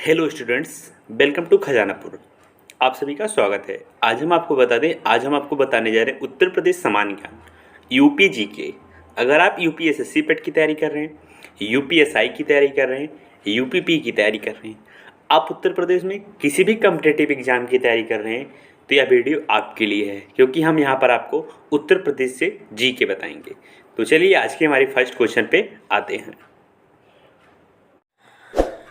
Hello students, welcome to Khajanapur. आप सभी का स्वागत है। आज हम आपको बताने जा रहे हैं उत्तर प्रदेश सामान्य ज्ञान यूपी जीके। अगर आप यूपीएसएससी पेट की तैयारी कर रहे हैं, यूपीएसआई की तैयारी कर रहे हैं, यूपीपी की तैयारी कर रहे हैं, आप उत्तर प्रदेश में किसी भी कॉम्पिटिटिव एग्जाम की तैयारी कर रहे हैं, तो यह वीडियो आपके लिए है, क्योंकि हम यहाँ पर आपको उत्तर प्रदेश से जीके बताएंगे। तो चलिए आज के हमारे फर्स्ट क्वेश्चन पे आते हैं।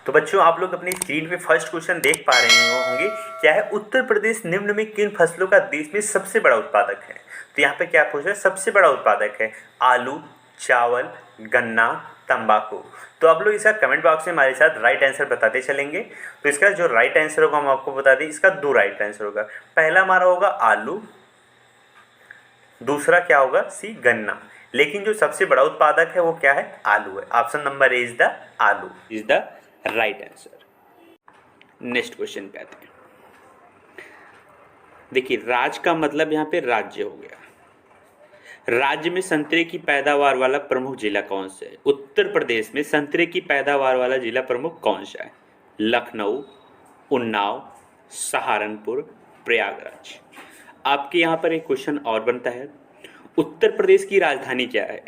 तो बच्चों, आप लोग अपनी स्क्रीन पे फर्स्ट क्वेश्चन देख पा रहे होंगे। क्या है? उत्तर प्रदेश निम्न में किन फसलों का देश में सबसे बड़ा उत्पादक है? तो यहाँ पे क्या पूछ रहा है? सबसे बड़ा उत्पादक है आलू, चावल, गन्ना, तंबाकू। तो आप लोग इसका कमेंट बॉक्स में हमारे साथ राइट आंसर बताते चलेंगे। तो इसका जो राइट आंसर होगा हम आपको बता दें, इसका दो राइट आंसर होगा। पहला हमारा होगा आलू, दूसरा क्या होगा? सी गन्ना। लेकिन जो सबसे बड़ा उत्पादक है वो क्या है? आलू है। Option number A is the aloo is the right answer. Next question पे आते हैं। देखिए, राज का मतलब यहाँ पे राज्य हो गया। राज्य में संतरे की पैदावार वाला प्रमुख जिला कौन सा है? उत्तर प्रदेश में संतरे की पैदावार वाला जिला प्रमुख कौन सा है? लखनऊ, उन्नाव, सहारनपुर, प्रयागराज। आपके यहाँ पर एक क्वेश्चन और बनता है, उत्तर प्रदेश की राजधानी क्या है?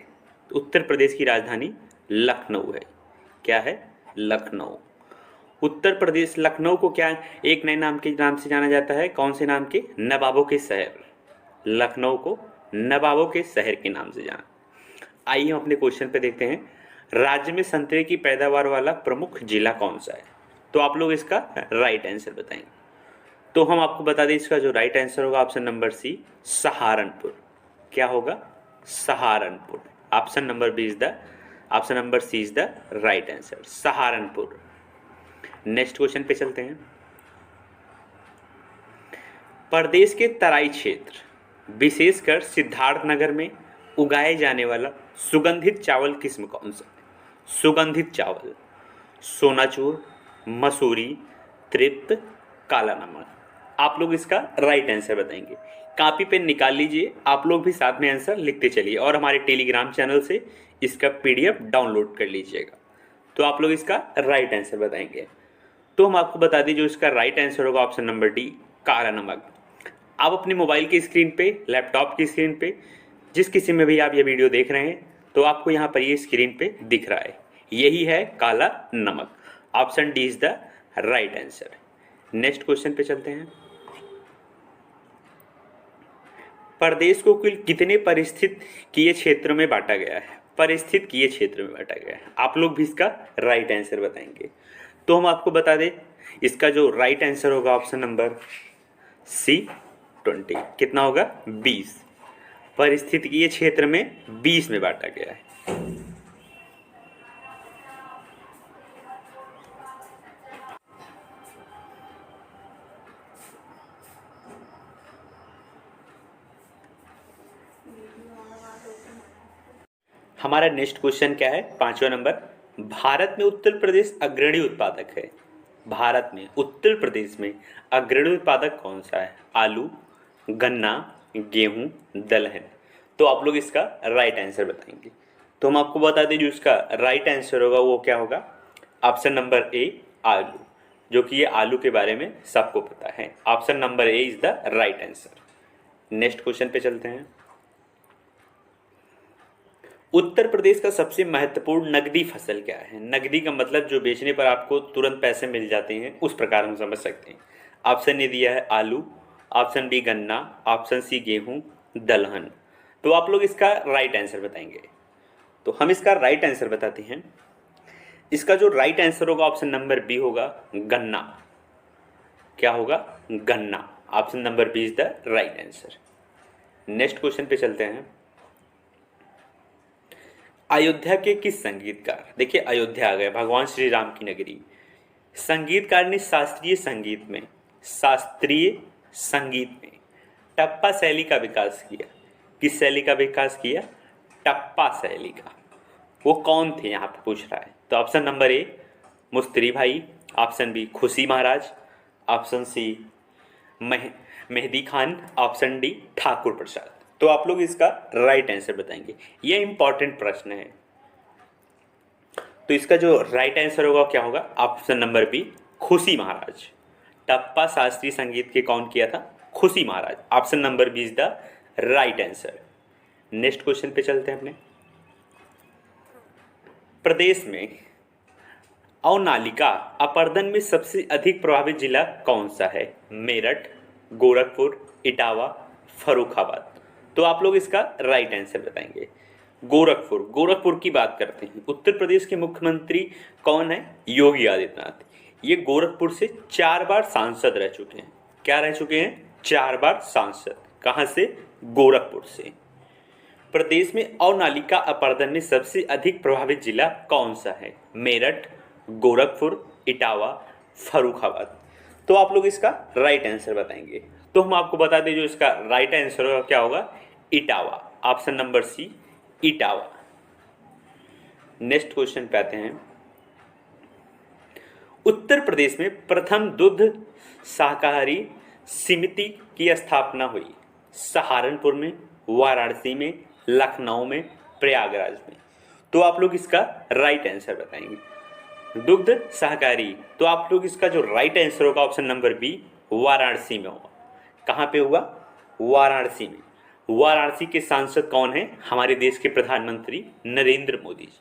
उत्तर प्रदेश की राजधानी लखनऊ है। क्या है? लखनऊ। उत्तर प्रदेश लखनऊ को क्या एक नए नाम के नाम से जाना जाता है? कौन से नाम के? नवाबों के शहर। लखनऊ को नवाबों के शहर के नाम से जाना। आइए हम अपने क्वेश्चन पे देखते हैं, राज्य में संतरे की पैदावार वाला प्रमुख जिला कौन सा है? तो आप लोग इसका राइट आंसर बताएंगे। तो हम आपको बता दें, इसका जो राइट आंसर होगा ऑप्शन नंबर सी, सहारनपुर। क्या होगा? Saharanpur. Option number C is the right answer, Saharanpur. Next question पे चलते हैं। प्रदेश के तराई क्षेत्र, विशेषकर सिद्धार्थनगर में उगाए जाने वाला सुगंधित चावल किस्म कौन सा? सुगंधित चावल, सोनाचूर, मसूरी, तृप्त, काला नमक। आप लोग इसका राइट आंसर बताएंगे। कॉपी पेन निकाल लीजिए, आप लोग भी साथ में आंसर लिखते चलिए और हमारे टेलीग्राम चैनल से इसका पीडीएफ डाउनलोड कर लीजिएगा। तो आप लोग इसका राइट आंसर बताएंगे। तो हम आपको बता दें, जो इसका राइट आंसर होगा ऑप्शन नंबर डी, काला नमक। आप अपने मोबाइल की स्क्रीन पे, लैपटॉप की स्क्रीन पे, जिस किसी में भी आप ये वीडियो देख रहे हैं, तो आपको यहाँ पर ये स्क्रीन पे दिख रहा है, यही है काला नमक। Option D is the right answer. Next question पे चलते हैं। प्रदेश को कुल कितने परिस्थितिकीय क्षेत्रों में बांटा गया है? परिस्थितिकीय क्षेत्र में बांटा गया है। आप लोग भी इसका राइट आंसर बताएंगे। तो हम आपको बता दें, इसका जो राइट आंसर होगा ऑप्शन नंबर सी, 20। कितना होगा? 20। परिस्थितिकीय क्षेत्र में 20 में बांटा गया है। हमारा नेक्स्ट क्वेश्चन क्या है? 5वां नंबर। भारत में उत्तर प्रदेश अग्रणी उत्पादक है। भारत में उत्तर प्रदेश में अग्रणी उत्पादक कौन सा है? आलू, गन्ना, गेहूं, दलहन। तो आप लोग इसका राइट आंसर बताएंगे। तो हम आपको बता दें, जो इसका राइट आंसर होगा वो क्या होगा? ऑप्शन नंबर ए, आलू, जो कि ये आलू के बारे में सबको पता है। Option number A is the right answer. Next question पे चलते हैं। उत्तर प्रदेश का सबसे महत्वपूर्ण नकदी फसल क्या है? नकदी का मतलब जो बेचने पर आपको तुरंत पैसे मिल जाते हैं, उस प्रकार हम समझ सकते हैं। ऑप्शन ए दिया है आलू, ऑप्शन बी गन्ना, ऑप्शन सी गेहूं, दलहन। तो आप लोग इसका राइट आंसर बताएंगे। तो हम इसका राइट आंसर बताते हैं। इसका जो राइट आंसर होगा ऑप्शन नंबर बी होगा, गन्ना। क्या होगा? गन्ना। Option number B is the right answer. Next question पे चलते हैं। अयोध्या के किस संगीतकार, देखिए अयोध्या आ गया, भगवान श्री राम की नगरी। संगीतकार ने शास्त्रीय संगीत में टप्पा शैली का विकास किया। किस शैली का विकास किया? टप्पा शैली का। वो कौन थे यहाँ पे पूछ रहा है। तो ऑप्शन नंबर ए, मुस्त्री भाई, option B Khushi Maharaj, option C Mehdi Khan, option D Thakur Prasad. तो आप लोग इसका राइट आंसर बताएंगे। यह इंपॉर्टेंट प्रश्न है। तो इसका जो राइट आंसर होगा क्या होगा? ऑप्शन नंबर बी, खुशी महाराज। टप्पा शास्त्रीय संगीत के कौन किया था? Khushi Maharaj. Option number B is the right answer. Next question पे चलते हैं अपने। प्रदेश में अवनालिका अपर्दन में सबसे अधिक प्रभावित जिला कौन सा है? मेरठ, गोरखपुर, इटावा, फर्रुखाबाद। तो आप लोग इसका राइट आंसर बताएंगे। गोरखपुर। गोरखपुर की बात करते हैं। उत्तर प्रदेश के मुख्यमंत्री कौन है? योगी आदित्यनाथ। ये गोरखपुर से 4 बार सांसद रह चुके हैं। क्या रह चुके हैं? 4 बार सांसद। कहां से? गोरखपुर से। प्रदेश में अवनालिका अपर्दन में सबसे अधिक प्रभावित जिला कौन सा है? मेरठ, गोरखपुर, इटावा, फर्रुखाबाद। तो आप लोग इसका राइट आंसर बताएंगे। तो हम आपको बता दें जो इसका राइट आंसर होगा क्या होगा? Etawah. Option number C, Etawah. Next question पे आते हैं। उत्तर प्रदेश में प्रथम दुग्ध सहकारी समिति की स्थापना हुई। सहारनपुर में, वाराणसी में, लखनऊ में, प्रयागराज में। तो आप लोग इसका राइट आंसर बताएंगे। दुग्ध सहकारी। तो आप लोग इसका जो राइट आंसर होगा ऑप्शन नंबर बी, वाराणसी में होगा। कहाँ पे हुआ? वाराणसी में। वाराणसी के सांसद कौन है? हमारे देश के प्रधानमंत्री नरेंद्र मोदी जी।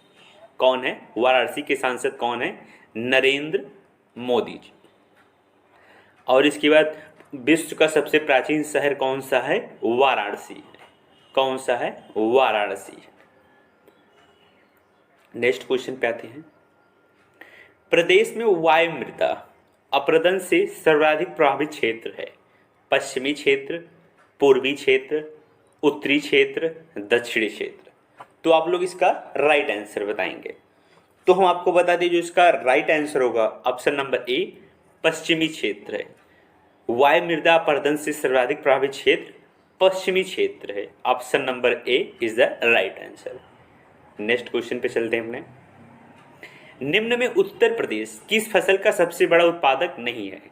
कौन है? वाराणसी के सांसद कौन है? नरेंद्र मोदी जी। और इसके बाद विश्व का सबसे प्राचीन शहर कौन सा है? वाराणसी है। कौन सा है? वाराणसी। नेक्स्ट क्वेश्चन पे आते हैं। प्रदेश में वायु मृदा अपरदन से सर्वाधिक प्रभावित क्षेत्र है। पश्चिमी क्षेत्र, पूर्वी क्षेत्र, उत्तरी क्षेत्र, दक्षिणी क्षेत्र। तो आप लोग इसका राइट आंसर बताएंगे। तो हम आपको बता दें जो इसका राइट आंसर होगा ऑप्शन नंबर ए, पश्चिमी क्षेत्र है। वायु मृदा अपरदन से सर्वाधिक प्रभावित क्षेत्र पश्चिमी क्षेत्र है। Option number A is the right answer. Next question पे चलते हैं अपने। निम्न में उत्तर प्रदेश किस फसल का सबसे बड़ा उत्पादक नहीं है?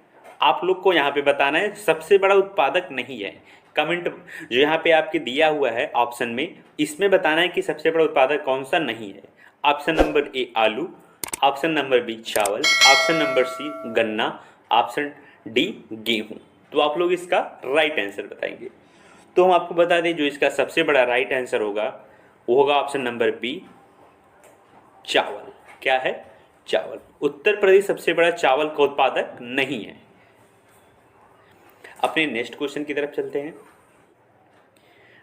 आप लोग को यहाँ पे बताना है सबसे बड़ा उत्पादक नहीं है। कमेंट जो यहाँ पे आपके दिया हुआ है ऑप्शन में, इसमें बताना है कि सबसे बड़ा उत्पादक कौन सा नहीं है। ऑप्शन नंबर ए आलू, ऑप्शन नंबर बी चावल, ऑप्शन नंबर सी गन्ना, ऑप्शन डी गेहूं। तो आप लोग इसका राइट आंसर बताएंगे। तो हम आपको बता दें जो इसका सबसे बड़ा राइट आंसर होगा वो होगा ऑप्शन नंबर बी, चावल। क्या है? चावल। उत्तर प्रदेश सबसे बड़ा चावल का उत्पादक नहीं है। अपने नेक्स्ट क्वेश्चन की तरफ चलते हैं।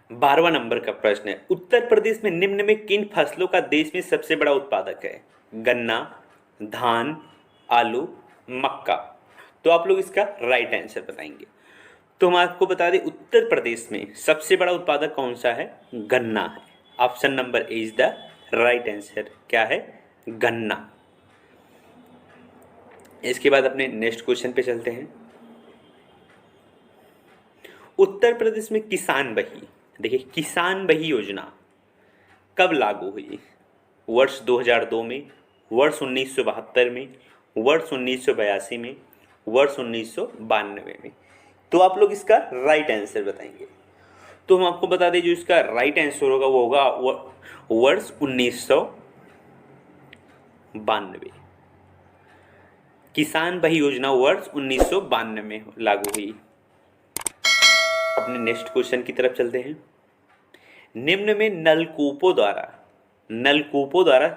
12वां नंबर का प्रश्न है। उत्तर प्रदेश में निम्न में किन फसलों का देश में सबसे बड़ा उत्पादक है? गन्ना, धान, आलू, मक्का। तो आप लोग इसका राइट आंसर बताएंगे। तो हम आपको बता दें उत्तर प्रदेश में सबसे बड़ा उत्पादक कौन सा है? गन्ना है। Option number A is the right answer. क्या है? गन्ना। इसके बाद अपने नेक्स्ट क्वेश्चन पे चलते हैं। उत्तर प्रदेश में किसान बही, देखिए किसान बही योजना कब लागू हुई? वर्ष 2002 में, वर्ष 1972 में, वर्ष 1982 में, वर्ष 1992 में। तो आप लोग इसका राइट आंसर बताएंगे। तो हम आपको बता दें जो इसका राइट आंसर होगा वो होगा वर्ष 1992। किसान बही योजना वर्ष 1992 में लागू हुई। अपने नेक्स्ट क्वेश्चन की तरफ चलते हैं। निम्न में नलकूपों द्वारा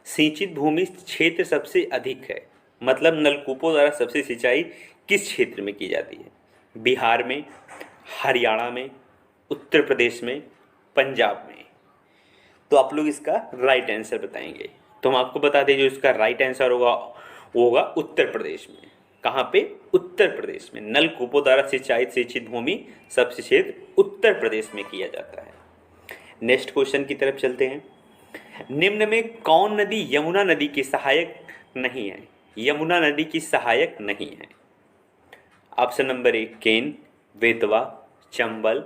सिंचित भूमि क्षेत्र सबसे अधिक है। मतलब नलकूपों द्वारा सबसे सिंचाई किस क्षेत्र में की जाती है? बिहार में, हरियाणा में, उत्तर प्रदेश में, पंजाब में। तो आप लोग इसका राइट आंसर बताएंगे। तो हम आपको बता दें जो इसका राइट आंसर होगा वो होगा उत्तर प्रदेश में। कहाँ पे? उत्तर प्रदेश में। नलकूपों द्वारा सिंचित भूमि सबसे क्षेत्र उत्तर प्रदेश में किया जाता है। नेक्स्ट क्वेश्चन की तरफ चलते हैं। निम्न में कौन नदी यमुना नदी की सहायक नहीं है? यमुना नदी की सहायक नहीं है। ऑप्शन नंबर ए केन, बेतवा, चंबल,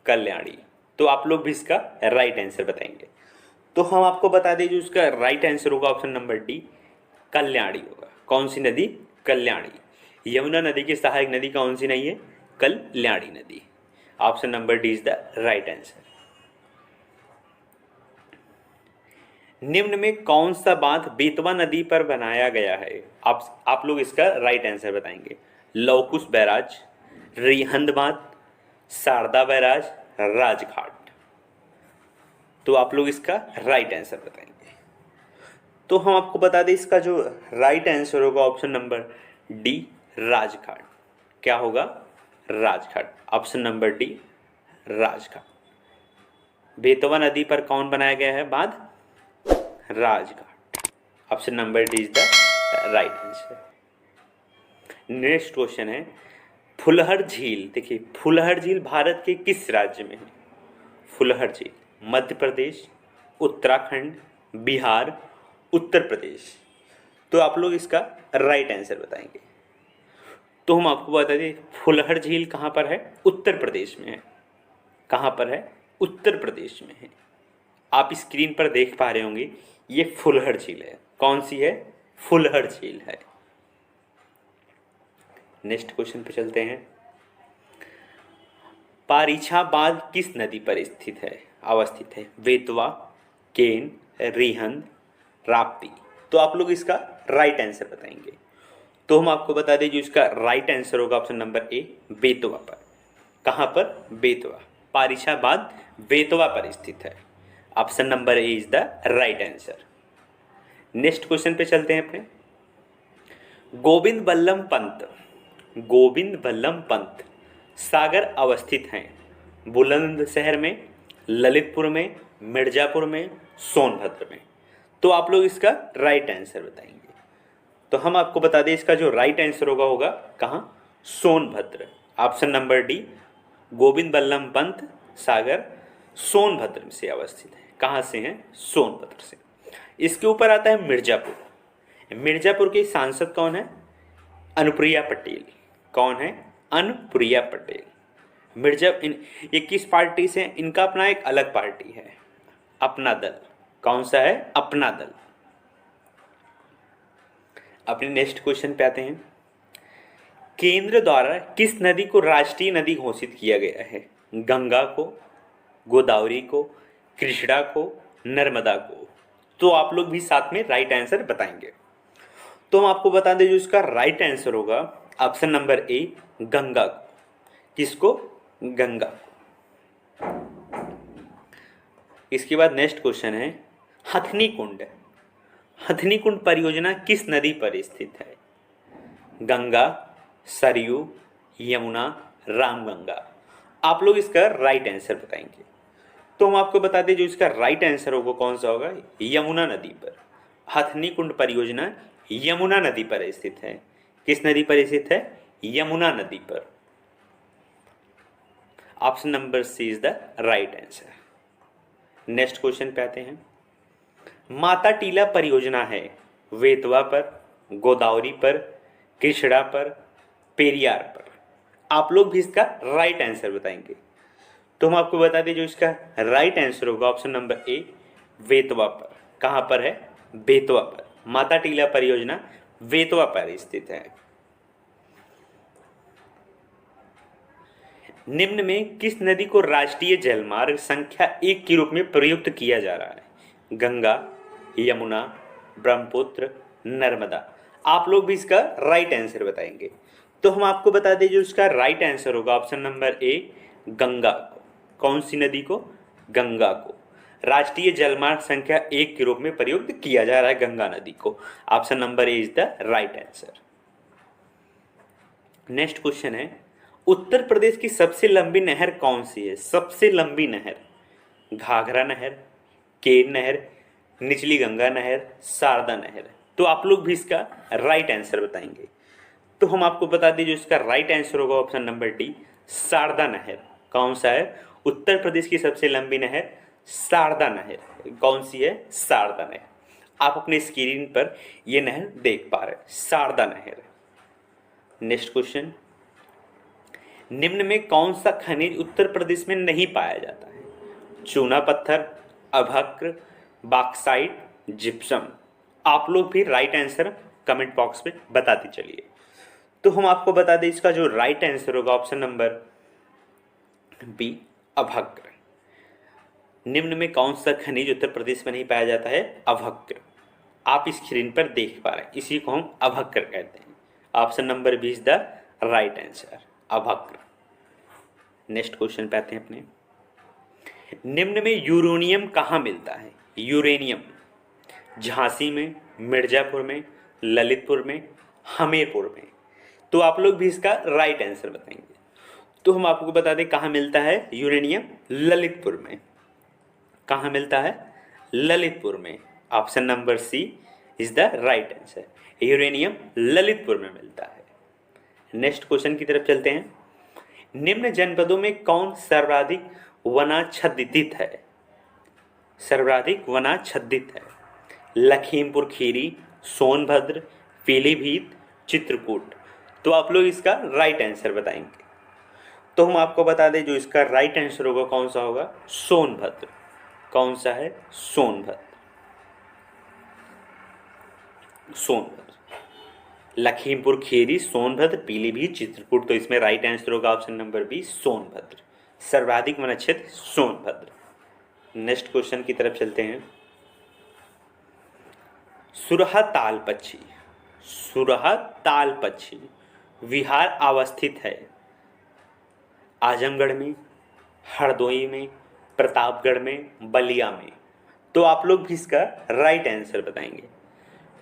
कल्याणी। तो आप लोग भी इसका राइट आंसर बताएंगे। तो हम आपको बता दें जो इसका राइट आंसर होगा ऑप्शन नंबर डी, कल्याणी होगा। कौन सी नदी? कल्याणी। यमुना नदी की सहायक नदी कौन सी नहीं है? कल्याणी नदी। Option number D is the right answer. निम्न में कौन सा बांध बेतवा नदी पर बनाया गया है? आप लोग इसका राइट आंसर बताएंगे। लवकुश बैराज, रिहंद बांध, शारदा बैराज, राजघाट। तो आप लोग इसका राइट आंसर बताएंगे। तो हम आपको बता दें इसका जो राइट आंसर होगा ऑप्शन नंबर डी, राजघाट। क्या होगा? Rajghat. Option number D, Rajghat. Betwa नदी पर कौन बनाया गया है बांध? Rajghat. Option number D is the right answer. Next question है, फुलहर झील। देखिए, फुलहर झील भारत के किस राज्य में है? फुलहर झील मध्य प्रदेश, उत्तराखंड, बिहार, उत्तर प्रदेश। तो आप लोग इसका राइट आंसर बताएंगे। तो हम आपको बता दें फुलहर झील कहाँ पर है? उत्तर प्रदेश में है। कहाँ पर है? उत्तर प्रदेश में है। आप स्क्रीन पर देख पा रहे होंगे, ये फुलहर झील है। कौन सी है? फुलहर झील है। नेक्स्ट क्वेश्चन पे चलते हैं। पारीछा बांध किस नदी पर स्थित है, अवस्थित है? बेतवा, केन, रिहंद, राप्ती। तो आप लोग इसका राइट आंसर बताएंगे। तो हम आपको बता दें जो इसका राइट आंसर होगा ऑप्शन नंबर ए, बेतवा पर। कहाँ पर? बेतवा। पारीछा बांध बेतवा पर स्थित है। Option number A is the right answer. Next question पे चलते हैं अपने। गोविंद बल्लभ पंत, गोविंद बल्लभ पंत सागर अवस्थित हैं बुलंदशहर में, ललितपुर में, मिर्जापुर में, सोनभद्र में। तो आप लोग इसका राइट आंसर बताएंगे। तो हम आपको बता दें इसका जो राइट आंसर होगा कहाँ? Sonbhadra. Option number D, Govind Ballabh Pant Sagar Sonbhadra से अवस्थित है। कहाँ से हैं? सोनभद्र से। इसके ऊपर आता है मिर्जापुर। मिर्जापुर के सांसद कौन है? अनुप्रिया पटेल। कौन है? अनुप्रिया पटेल। ये किस पार्टी से? इनका अपना एक अलग पार्टी है, अपना दल। कौन सा है? अपना दल। अपने नेक्स्ट क्वेश्चन पे आते हैं। केंद्र द्वारा किस नदी को राष्ट्रीय नदी घोषित किया गया है? गंगा को, गोदावरी को, कृष्णा को, नर्मदा को। तो आप लोग भी साथ में राइट आंसर बताएंगे। तो हम आपको बता दें जो इसका राइट आंसर होगा ऑप्शन नंबर ए, गंगा को। किसको? गंगा को। इसके बाद नेक्स्ट क्वेश्चन है, हथनी कुंड। हथनी कुंड परियोजना किस नदी पर स्थित है? गंगा, सरयू, यमुना, रामगंगा। आप लोग इसका राइट आंसर बताएंगे। तो हम आपको बता दें जो इसका राइट आंसर होगा कौन सा होगा? यमुना नदी पर। हथनी कुंड परियोजना यमुना नदी पर स्थित है। किस नदी पर स्थित है? यमुना नदी पर। Option number C is the right answer. Next question पे आते हैं। माता टीला परियोजना है बेतवा पर, गोदावरी पर, कृष्णा पर, पेरियार पर। आप लोग भी इसका राइट आंसर बताएंगे। तो हम आपको बता दें जो इसका राइट आंसर होगा ऑप्शन नंबर ए, बेतवा पर। कहाँ पर है? बेतवा पर। माता टीला परियोजना बेतवा पर स्थित है। निम्न में किस नदी को राष्ट्रीय जलमार्ग संख्या 1 के रूप में प्रयुक्त किया जा रहा है? गंगा, यमुना, ब्रह्मपुत्र, नर्मदा। आप लोग भी इसका राइट आंसर बताएंगे। तो हम आपको बता दें जो इसका राइट आंसर होगा ऑप्शन नंबर ए, गंगा को। कौन सी नदी को? गंगा को राष्ट्रीय जलमार्ग संख्या 1 के रूप में प्रयुक्त किया जा रहा है, गंगा नदी को। Option number A is the right answer. Next question है, उत्तर प्रदेश की सबसे लंबी नहर कौन सी है? सबसे लंबी नहर? घाघरा नहर, केन नहर, निचली गंगा नहर, शारदा नहर। तो आप लोग भी इसका राइट आंसर बताएंगे। तो हम आपको बता दें जो इसका राइट आंसर होगा ऑप्शन नंबर डी, शारदा नहर। कौन सा है? उत्तर प्रदेश की सबसे लंबी नहर शारदा नहर। कौन सी है? शारदा नहर। आप अपने स्क्रीन पर यह नहर देख पा रहे हैं, शारदा नहर। नेक्स्ट क्वेश्चन, निम्न में कौन सा खनिज उत्तर प्रदेश में नहीं पाया जाता है? चूना पत्थर, अभ्रक, बॉक्साइट, जिप्सम। आप लोग भी राइट आंसर कमेंट बॉक्स में बताते चलिए। तो हम आपको बता दें इसका जो राइट आंसर होगा ऑप्शन नंबर बी, अभ्रक। निम्न में कौन सा खनिज उत्तर प्रदेश में नहीं पाया जाता है? अभक्र। आप स्क्रीन पर देख पा रहे हैं, इसी को हम अभक्र कहते हैं। Option number B is the right answer, अभक्र। नेक्स्ट क्वेश्चन पे आते हैं अपने। निम्न में यूरेनियम कहाँ मिलता है? यूरेनियम झांसी में, मिर्जापुर में, ललितपुर में, हमीरपुर में। तो आप लोग भी इसका राइट आंसर बताएंगे। तो हम आपको बता दें कहाँ मिलता है यूरेनियम? ललितपुर में। कहाँ मिलता है? ललितपुर में। Option number C is the right answer, uranium Lalitpur में मिलता है। नेक्स्ट क्वेश्चन की तरफ चलते हैं। निम्न जनपदों में कौन सर्वाधिक वनाच्छादित है? सर्वाधिक वनाच्छादित है। लखीमपुर खीरी, सोनभद्र, पीलीभीत, चित्रकूट। तो आप लोग इसका राइट आंसर बताएंगे। तो हम आपको बता दें जो इसका राइट आंसर होगा कौन सा होगा? सोनभद्र। कौन सा है? सोनभद्र। सोनभद्र, लखीमपुर खीरी, सोनभद्र, पीलीभीत, चित्रकूट। तो इसमें राइट आंसर होगा ऑप्शन नंबर बी, सोनभद्र। सर्वाधिक वन क्षेत्र सोनभद्र। नेक्स्ट क्वेश्चन की तरफ चलते हैं। सुरहा ताल पक्षी, सुरहा ताल पक्षी विहार अवस्थित है आजमगढ़ में, हरदोई में, प्रतापगढ़ में, बलिया में। तो आप लोग भी इसका राइट आंसर बताएंगे।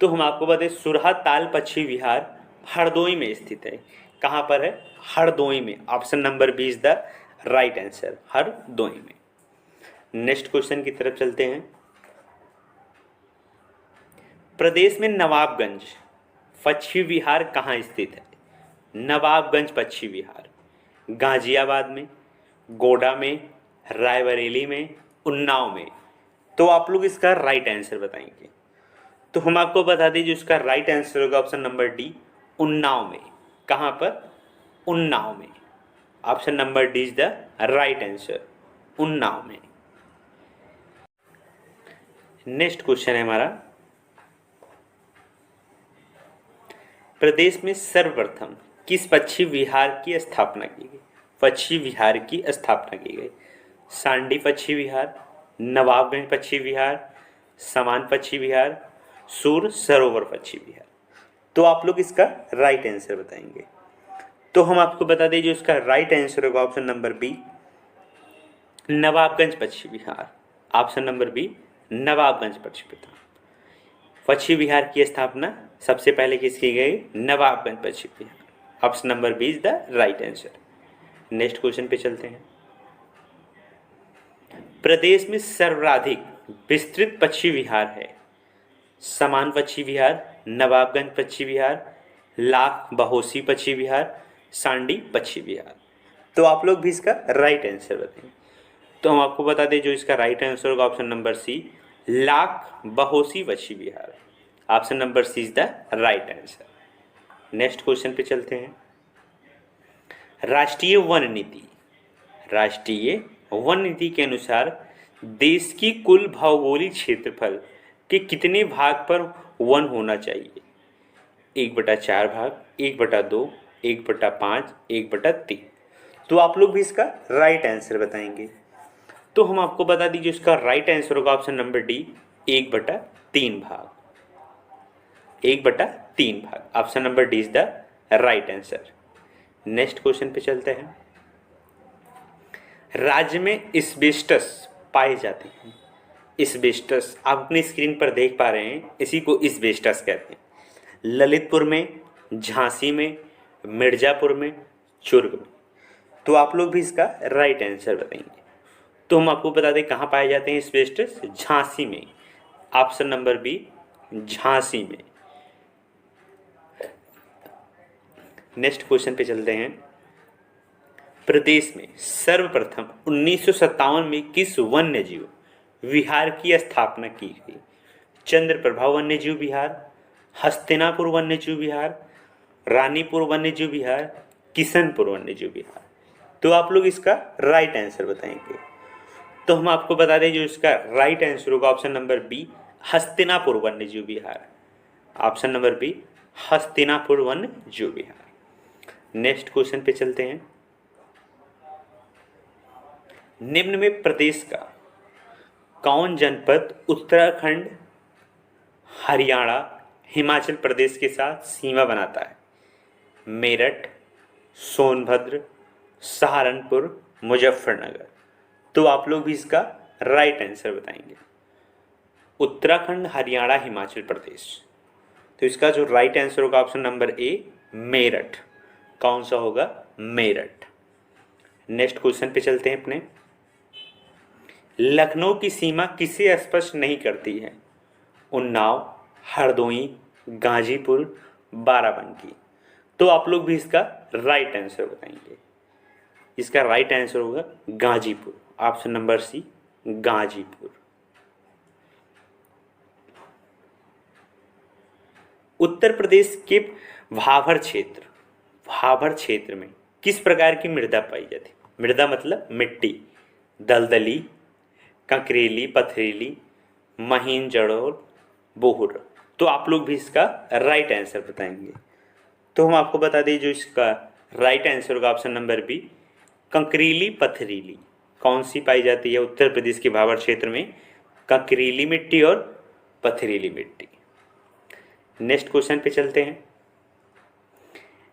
तो हम आपको बताएं सुरहा ताल पक्षी विहार हरदोई में स्थित है। कहाँ पर है? हरदोई में। Option number B is the right answer, Hardoi में। नेक्स्ट क्वेश्चन की तरफ चलते हैं। प्रदेश में नवाबगंज पक्षी विहार कहाँ स्थित है? नवाबगंज पक्षी विहार गाजियाबाद में, गोड्डा में, रायबरेली में, उन्नाव में। तो आप लोग इसका राइट आंसर बताएंगे। तो हम आपको बता दें जो इसका राइट आंसर होगा ऑप्शन नंबर डी, उन्नाव में। कहाँ पर? उन्नाव में। Option number D is the right answer, Unnao में। नेक्स्ट क्वेश्चन है हमारा। प्रदेश में सर्वप्रथम किस पक्षी विहार की स्थापना की गई? पक्षी विहार की स्थापना की गई। सांडी पक्षी विहार, नवाबगंज पक्षी विहार, समान पक्षी विहार, सूर सरोवर पक्षी विहार। तो आप लोग इसका राइट आंसर बताएंगे। तो हम आपको बता दें जो इसका राइट आंसर होगा option number B, Nawabganj Pakshi Vihar. Option number B, Nawabganj Pakshi विहार की स्थापना सबसे पहले किसकी गई? Nawabganj Pakshi Vihar. Option number B is the right answer. Next question पे चलते हैं। प्रदेश में सर्वाधिक विस्तृत पक्षी विहार है। समान पक्षी विहार, नवाबगंज पक्षी विहार, लाख बहोसी पक्षी विहार, सांडी पक्षी विहार। तो आप लोग भी इसका राइट आंसर बताएं। तो हम आपको बता दें जो इसका राइट आंसर होगा option number C, Lakh Bahosi Pakshi Vihar. Option number C is the right answer. Next question पे चलते हैं। राष्ट्रीय वन नीति, राष्ट्रीय वन नीति के अनुसार देश की कुल भौगोलिक क्षेत्रफल के कितने भाग पर वन होना चाहिए? 1/4 भाग, 1/2, 1/5, 1/3। तो आप लोग भी इसका राइट आंसर बताएंगे। तो हम आपको बता दीजिए इसका राइट आंसर होगा ऑप्शन नंबर डी, 1/3 भाग। 1/3 भाग। Option number D is the right answer. Next question पे चलते हैं। राज्य में एस्बेस्टस पाए जाते हैं। एस्बेस्टस आप अपनी स्क्रीन पर देख पा रहे हैं, इसी को एस्बेस्टस कहते हैं। ललितपुर में, झांसी में, मिर्जापुर में, चुर्ग में। तो आप लोग भी इसका राइट आंसर बताएंगे। तो हम आपको बता दें कहाँ पाए जाते हैं एस्बेस्टस? झांसी में। ऑप्शन नंबर बी, झांसी में। नेक्स्ट क्वेश्चन पे चलते हैं। प्रदेश में सर्वप्रथम 1957 में किस वन्य जीव विहार की स्थापना की गई? चंद्रप्रभा वन्य जीव विहार, हस्तिनापुर वन्य जीव विहार, रानीपुर वन्य जीव विहार, किशनपुर वन्य जीव विहार। तो आप लोग इसका राइट आंसर बताएंगे। तो हम आपको बता दें जो इसका राइट आंसर होगा ऑप्शन नंबर बी, हस्तिनापुर वन्य जीव विहार। ऑप्शन नंबर बी, हस्तिनापुर वन्य जीव विहार। नेक्स्ट क्वेश्चन पे चलते हैं। निम्न में प्रदेश का कौन जनपद उत्तराखंड, हरियाणा, हिमाचल प्रदेश के साथ सीमा बनाता है? मेरठ, सोनभद्र, सहारनपुर, मुजफ्फरनगर। तो आप लोग भी इसका राइट आंसर बताएंगे। उत्तराखंड, हरियाणा, हिमाचल प्रदेश। तो इसका जो राइट आंसर होगा ऑप्शन नंबर ए, मेरठ। कौन सा होगा? मेरठ। नेक्स्ट क्वेश्चन पे चलते हैं अपने। लखनऊ की सीमा किसे स्पष्ट नहीं करती है? उन्नाव, हरदोई, गाजीपुर, बाराबंकी। तो आप लोग भी इसका राइट आंसर बताएंगे। इसका राइट आंसर होगा Ghazipur, option number C, Ghazipur. Uttar Pradesh के भाभर क्षेत्र में किस प्रकार की मृदा पाई जाती है? मृदा मतलब मिट्टी। दलदली, कंकरीली, पथरीली, महीन, जड़ोल, बोहुर। तो आप लोग भी इसका राइट आंसर बताएंगे। तो हम आपको बता दें जो इसका राइट आंसर होगा ऑप्शन नंबर बी, कंकरीली, पथरीली। कौन सी पाई जाती है उत्तर प्रदेश के भाभर क्षेत्र में? कंकरीली मिट्टी और पथरीली मिट्टी। नेक्स्ट क्वेश्चन पे चलते हैं।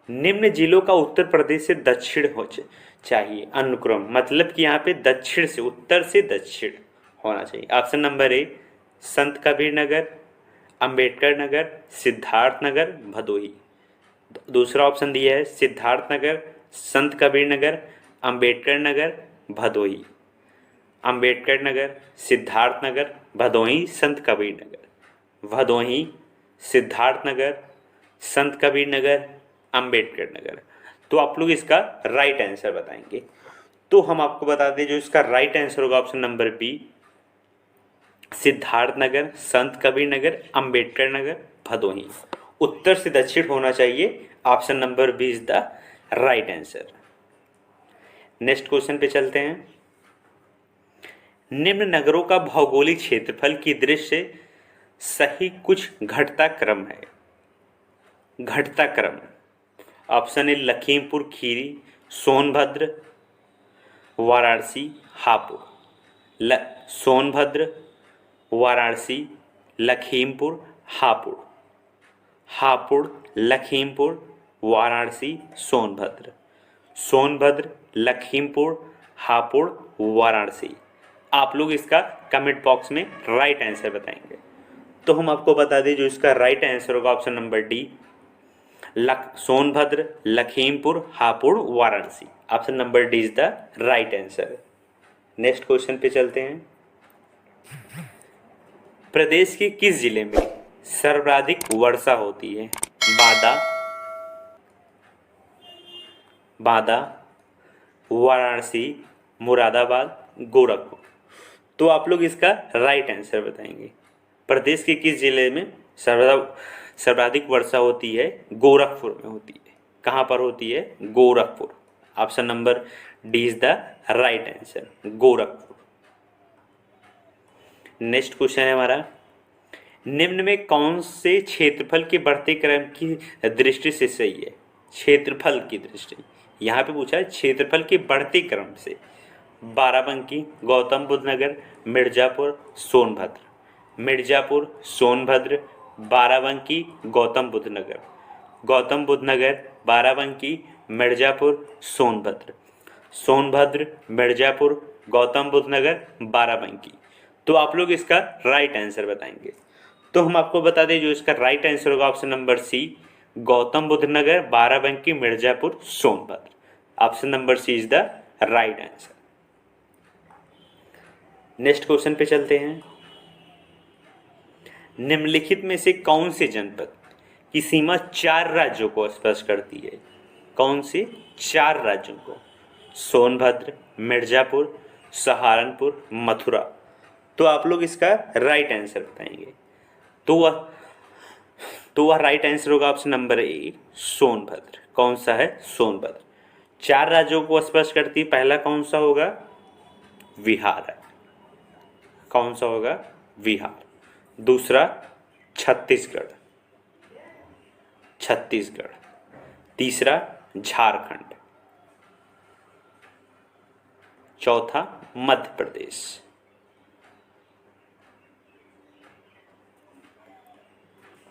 निम्न जिलों का उत्तर प्रदेश से दक्षिण हो चाहिए अनुक्रम, मतलब कि यहाँ पे दक्षिण से, उत्तर से दक्षिण होना चाहिए। ऑप्शन नंबर ए, संत कबीर नगर, अंबेडकर नगर, सिद्धार्थ नगर, भदोही। दूसरा ऑप्शन दिया है सिद्धार्थ नगर, संत कबीर नगर, अंबेडकर नगर, भदोही। अंबेडकर नगर, सिद्धार्थ नगर, भदोही, संत कबीर नगर। भदोही, सिद्धार्थ नगर, संत कबीर नगर, अंबेडकर नगर। तो आप लोग इसका राइट आंसर बताएंगे। तो हम आपको बता दें जो इसका राइट आंसर होगा option number B, Siddharth Nagar, संत कबीर नगर, अंबेडकर नगर, भदोही। उत्तर से दक्षिण होना चाहिए। Option number B is the right answer. Next question पे चलते हैं। निम्न नगरों का भौगोलिक क्षेत्रफल की दृष्टि से सही कुछ घटता क्रम है। घटता क्रम, ऑप्शन ए लखीमपुर खीरी, सोनभद्र, वाराणसी, हापुड़। सोनभद्र, वाराणसी, लखीमपुर, हापुड़। हापुड़, लखीमपुर, वाराणसी, सोनभद्र। सोनभद्र, लखीमपुर, हापुड़, वाराणसी। आप लोग इसका कमेंट बॉक्स में राइट आंसर बताएंगे। तो हम आपको बता दें जो इसका राइट आंसर होगा option number D, Sonbhadra, Lakhimpur, Hapur, Varanasi. Option number D is the right answer. Next question पे चलते हैं। प्रदेश के किस जिले में सर्वाधिक वर्षा होती है? बांदा, वाराणसी, मुरादाबाद, गोरखपुर। तो आप लोग इसका राइट आंसर बताएंगे। प्रदेश के किस जिले में सर्वाधिक वर्षा होती है? गोरखपुर में होती है। कहाँ पर होती है? Gorakhpur. Option number D is the right answer, Gorakhpur. Next question है हमारा, निम्न में कौन से क्षेत्रफल के बढ़ते क्रम की दृष्टि से सही है? क्षेत्रफल की दृष्टि, यहाँ पे पूछा है क्षेत्रफल के बढ़ते क्रम से। बाराबंकी, गौतम बुद्ध नगर, मिर्जापुर, सोनभद्र। मिर्जापुर, सोनभद्र, बाराबंकी, गौतम बुद्ध नगर। गौतम बुद्ध नगर, बाराबंकी, मिर्जापुर, सोनभद्र। सोनभद्र, मिर्जापुर, गौतम बुद्ध नगर, बाराबंकी। तो आप लोग इसका राइट आंसर बताएंगे। तो हम आपको बता दें जो इसका राइट आंसर होगा option number C, Gautam Buddh Nagar, Barabanki, Mirzapur, Sonbhadra. Option number C is the right answer. Next question पे चलते हैं। निम्नलिखित में से कौन से जनपद की सीमा 4 राज्यों को स्पर्श करती है? कौन से 4 राज्यों को? सोनभद्र, मिर्जापुर, सहारनपुर, मथुरा। तो आप लोग इसका राइट आंसर बताएंगे। तो वह राइट आंसर होगा ऑप्शन नंबर ए, सोनभद्र। कौन सा है? सोनभद्र। 4 राज्यों को स्पर्श करती है। पहला कौन सा होगा? बिहार है। कौन सा होगा? बिहार। दूसरा छत्तीसगढ़, तीसरा झारखंड, चौथा मध्य प्रदेश।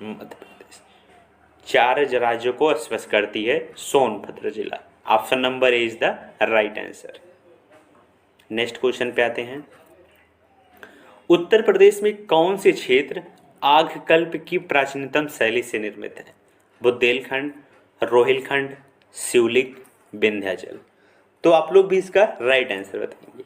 मध्य प्रदेश। 4 राज्यों को स्पर्श करती है सोनभद्र जिला। Option number A is the right answer. Next question पे आते हैं। उत्तर प्रदेश में कौन से क्षेत्र आगकल्प की प्राचीनतम शैली से निर्मित है? बुंदेलखंड, रोहिलखंड, शिवलिक, विंध्याचल। तो आप लोग भी इसका राइट आंसर बताएंगे।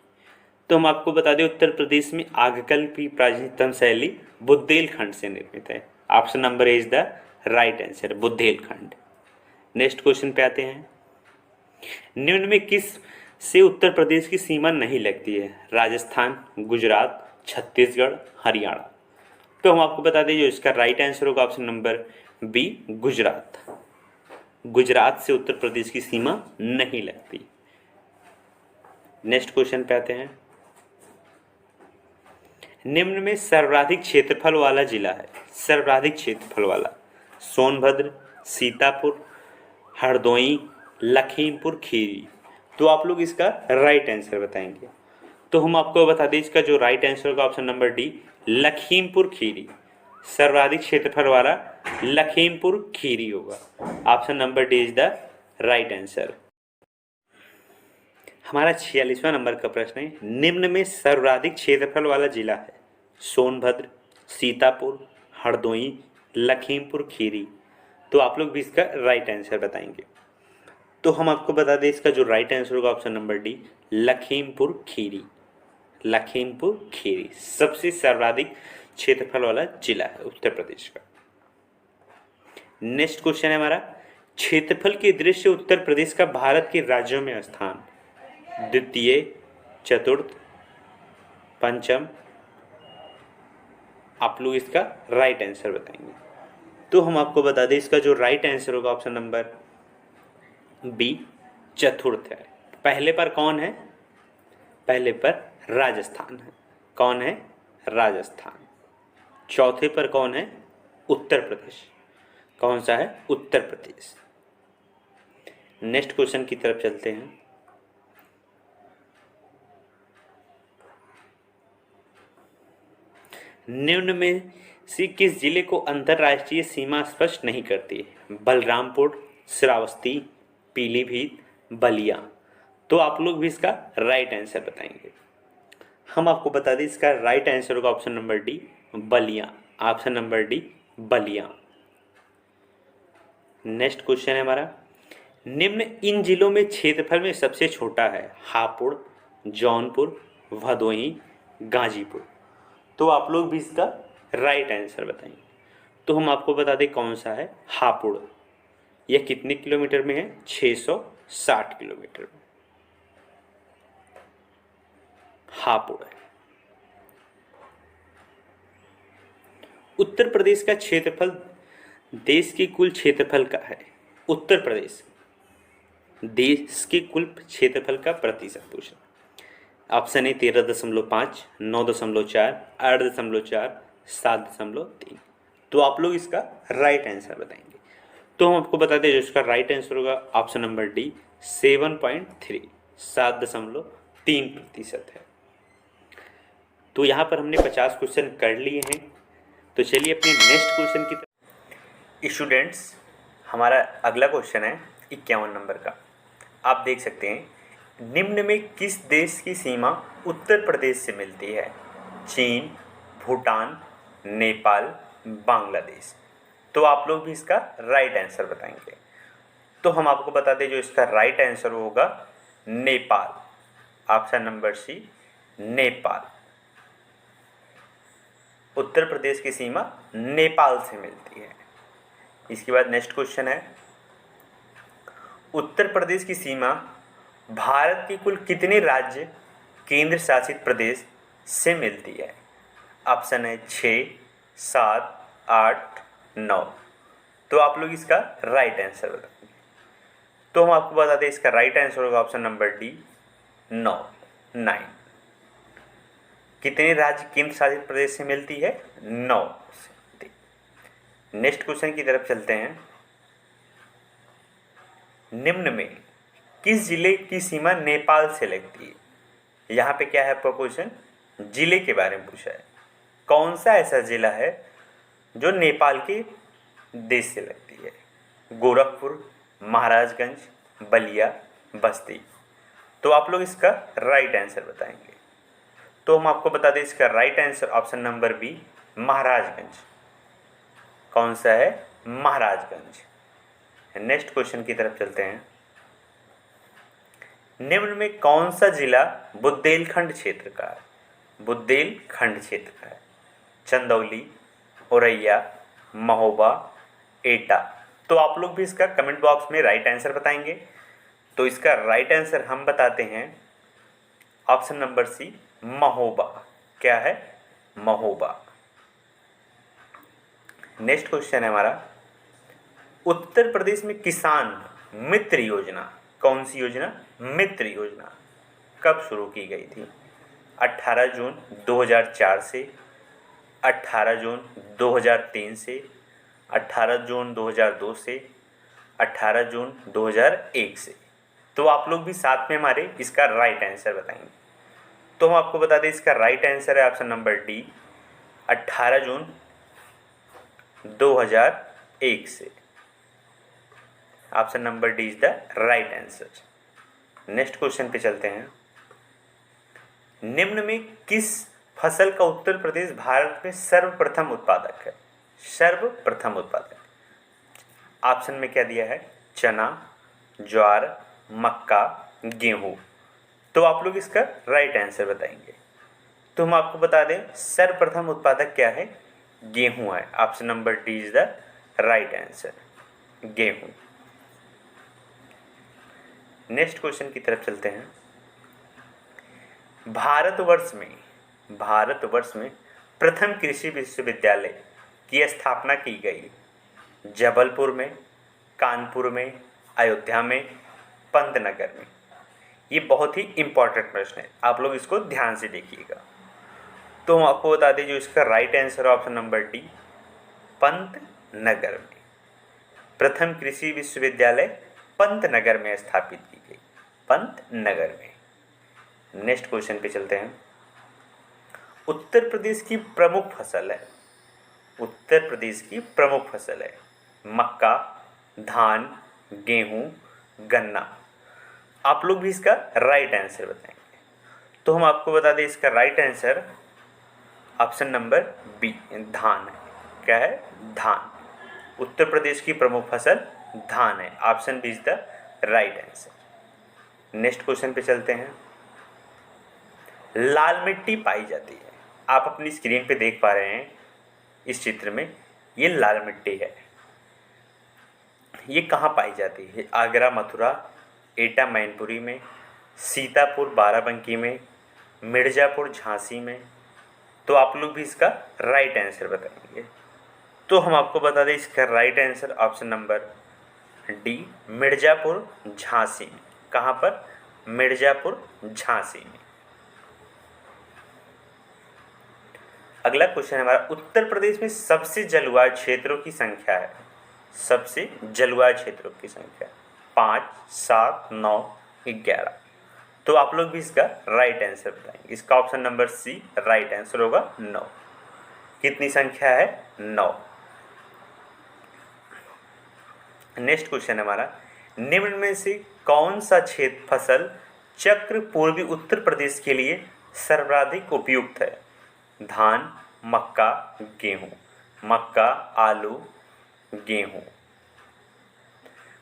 तो हम आपको बता दें, उत्तर प्रदेश में आगकल्प की प्राचीनतम शैली बुंदेलखंड से निर्मित है। Option number A is the right answer, Bundelkhand. Next question पे आते हैं। निम्न में किस से उत्तर प्रदेश की सीमा नहीं लगती है? राजस्थान, गुजरात, छत्तीसगढ़, हरियाणा। तो हम आपको बता दें, जो इसका राइट आंसर होगा option number B, Gujarat. Gujarat से उत्तर प्रदेश की सीमा नहीं लगती। नेक्स्ट क्वेश्चन पे आते हैं। निम्न में सर्वाधिक क्षेत्रफल वाला जिला है। सर्वाधिक क्षेत्रफल वाला सोनभद्र, सीतापुर, हरदोई, लखीमपुर खीरी। तो आप लोग इसका राइट आंसर बताएंगे। तो हम आपको बता दें, इसका जो राइट आंसर होगा option number D, Lakhimpur Kheri. सर्वाधिक क्षेत्रफल वाला लखीमपुर खीरी होगा। Option number D is the right answer. हमारा 46वां नंबर का प्रश्न है। निम्न में सर्वाधिक क्षेत्रफल वाला जिला है? सोनभद्र, सीतापुर, हरदोई, लखीमपुर खीरी। तो आप लोग भी इसका राइट आंसर बताएंगे। तो हम आपको बता दें, इसका जो राइट आंसर होगा option number D, Lakhimpur Kheri. Lakhimpur Kheri सबसे सर्वाधिक क्षेत्रफल वाला जिला है उत्तर प्रदेश का। नेक्स्ट क्वेश्चन है हमारा, क्षेत्रफल की दृष्टि से उत्तर प्रदेश का भारत के राज्यों में स्थान द्वितीय, चतुर्थ, पंचम। आप लोग इसका राइट आंसर बताएंगे। तो हम आपको बता दें, इसका जो राइट आंसर होगा ऑप्शन नंबर बी, चतुर्थ है। पहले पर कौन है? पहले पर राजस्थान है। कौन है? राजस्थान। चौथे पर कौन है? उत्तर प्रदेश। कौन सा है? उत्तर प्रदेश। नेक्स्ट क्वेश्चन की तरफ चलते हैं। निम्न में से किस जिले को अंतर्राष्ट्रीय सीमा स्पष्ट नहीं करती? बलरामपुर, श्रावस्ती, पीलीभीत, बलिया। तो आप लोग भी इसका राइट आंसर बताएंगे। हम आपको बता दें, इसका राइट आंसर होगा option number D, Ballia. Option number D, Ballia. Next question है हमारा, निम्न इन जिलों में क्षेत्रफल में सबसे छोटा है? हापुड़, जौनपुर, भदोही, गाजीपुर। तो आप लोग भी इसका राइट आंसर बताएंगे। तो हम आपको बता दें, कौन सा है? हापुड़। यह कितने किलोमीटर में है? 660 किलोमीटर में हापुड़ है। उत्तर प्रदेश का क्षेत्रफल देश के कुल क्षेत्रफल का है। उत्तर प्रदेश देश के कुल क्षेत्रफल का प्रतिशत पूछा। Option A 13.5, 9.4, 8.4, 7.3। तो आप लोग इसका राइट आंसर बताएंगे। तो हम आपको बता दें, जो इसका राइट आंसर होगा ऑप्शन नंबर डी, 7.3, 7.3% है। तो यहाँ पर हमने 50 क्वेश्चन कर लिए हैं। तो चलिए अपने नेक्स्ट क्वेश्चन की तरफ। स्टूडेंट्स, हमारा अगला क्वेश्चन है 51 नंबर का। आप देख सकते हैं, निम्न में किस देश की सीमा उत्तर प्रदेश से मिलती है? चीन, भूटान, नेपाल, बांग्लादेश। तो आप लोग भी इसका राइट आंसर बताएंगे। तो हम आपको बता दें, जो इसका राइट आंसर होगा Nepal. Option number C, Nepal. Uttar Pradesh की सीमा नेपाल से मिलती है। इसके बाद नेक्स्ट क्वेश्चन है, उत्तर प्रदेश की सीमा भारत के कुल कितने राज्य केंद्र शासित प्रदेश से मिलती है? ऑप्शन है 6, 7, 8, 9। तो आप लोग इसका राइट आंसर बताएंगे। तो हम आपको बता दें, इसका राइट आंसर होगा ऑप्शन नंबर डी, 9। कितने राज्य केंद्र शासित प्रदेश से मिलती है? 9 से। नेक्स्ट क्वेश्चन की तरफ चलते हैं। निम्न में किस जिले की सीमा नेपाल से लगती है? यहाँ पे क्या है आपका क्वेश्चन? जिले के बारे में पूछा है। कौन सा ऐसा जिला है जो नेपाल के डी से लगती है। गोरखपुर, महाराजगंज, बलिया, बस्ती। तो आप लोग इसका राइट आंसर बताएंगे। तो हम आपको बता दें इसका right answer option number B, Maharajganj. कौन सा है? महाराजगंज। नेक्स्ट क्वेश्चन की तरफ चलते हैं। निम्न में कौन सा जिला बुंदेलखंड क्षेत्र का है? बुंदेलखंड क्षेत्र का है। चंदौली, औरैया, महोबा, एटा। तो आप लोग भी इसका कमेंट बॉक्स में राइट आंसर बताएंगे। तो इसका राइट आंसर हम बताते हैं ऑप्शन नंबर सी, महोबा। क्या है? महोबा। नेक्स्ट क्वेश्चन है हमारा, उत्तर प्रदेश में किसान मित्र योजना, कौन सी योजना? मित्र योजना कब शुरू की गई थी? 18 जून 2004 से, 18 जून 2003 से, 18 जून 2002 से, 18 जून 2001 से। तो आप लोग भी साथ में हमारे इसका राइट आंसर बताएंगे। तो हम आपको बता दें इसका राइट आंसर है ऑप्शन नंबर डी, 18 जून 2001 से। Option number D is the right answer. Next question पे चलते हैं। निम्न में किस फसल का उत्तर प्रदेश भारत में सर्वप्रथम उत्पादक है? सर्वप्रथम उत्पादक। ऑप्शन में क्या दिया है? चना, ज्वार, मक्का, गेहूं। तो आप लोग इसका राइट आंसर बताएंगे। तो हम आपको बता दें सर्वप्रथम उत्पादक क्या है? गेहूं है। Option number D is the right answer, गेहूं। नेक्स्ट क्वेश्चन की तरफ चलते हैं। भारतवर्ष में प्रथम कृषि विश्वविद्यालय की स्थापना की गई जबलपुर में, कानपुर में, अयोध्या में, पंतनगर में। ये बहुत ही इंपॉर्टेंट प्रश्न है, आप लोग इसको ध्यान से देखिएगा। तो हम आपको बता दें जो इसका right answer option number D, Pantnagar में। प्रथम कृषि विश्वविद्यालय पंतनगर में स्थापित की गई, पंतनगर में। नेक्स्ट क्वेश्चन पे चलते हैं। उत्तर प्रदेश की प्रमुख फसल है, उत्तर प्रदेश की प्रमुख फसल है मक्का, धान, गेहूं, गन्ना। आप लोग भी इसका राइट आंसर बताएंगे। तो हम आपको बता दें इसका right answer option number B, धान है। क्या है? धान। उत्तर प्रदेश की प्रमुख फसल धान है। Option B is the right answer. Next question पे चलते हैं। लाल मिट्टी पाई जाती है, आप अपनी स्क्रीन पे देख पा रहे हैं इस चित्र में, ये लाल मिट्टी है। ये कहाँ पाई जाती है? आगरा, मथुरा, एटा, मैनपुरी में, सीतापुर, बाराबंकी में, मिर्ज़ापुर, झांसी में। तो आप लोग भी इसका राइट आंसर बताएंगे। तो हम आपको बता दें इसका right answer option number D, Mirzapur, Jhansi में। कहाँ पर? मिर्ज़ापुर, झांसी में। अगला क्वेश्चन हमारा, उत्तर प्रदेश में सबसे जलवायु क्षेत्रों की संख्या है, सबसे जलवायु क्षेत्रों की संख्या 5, 7, 9, 11। तो आप लोग भी इसका राइट आंसर बताएंगे। इसका option number C right answer होगा 9। कितनी संख्या है? 9। नेक्स्ट क्वेश्चन हमारा, निम्न में से कौन सा क्षेत्र फसल चक्र पूर्वी उत्तर प्रदेश के लिए सर्वाधिक उपयुक्त है? धान, मक्का, गेहूं। मक्का, आलू, गेहूं।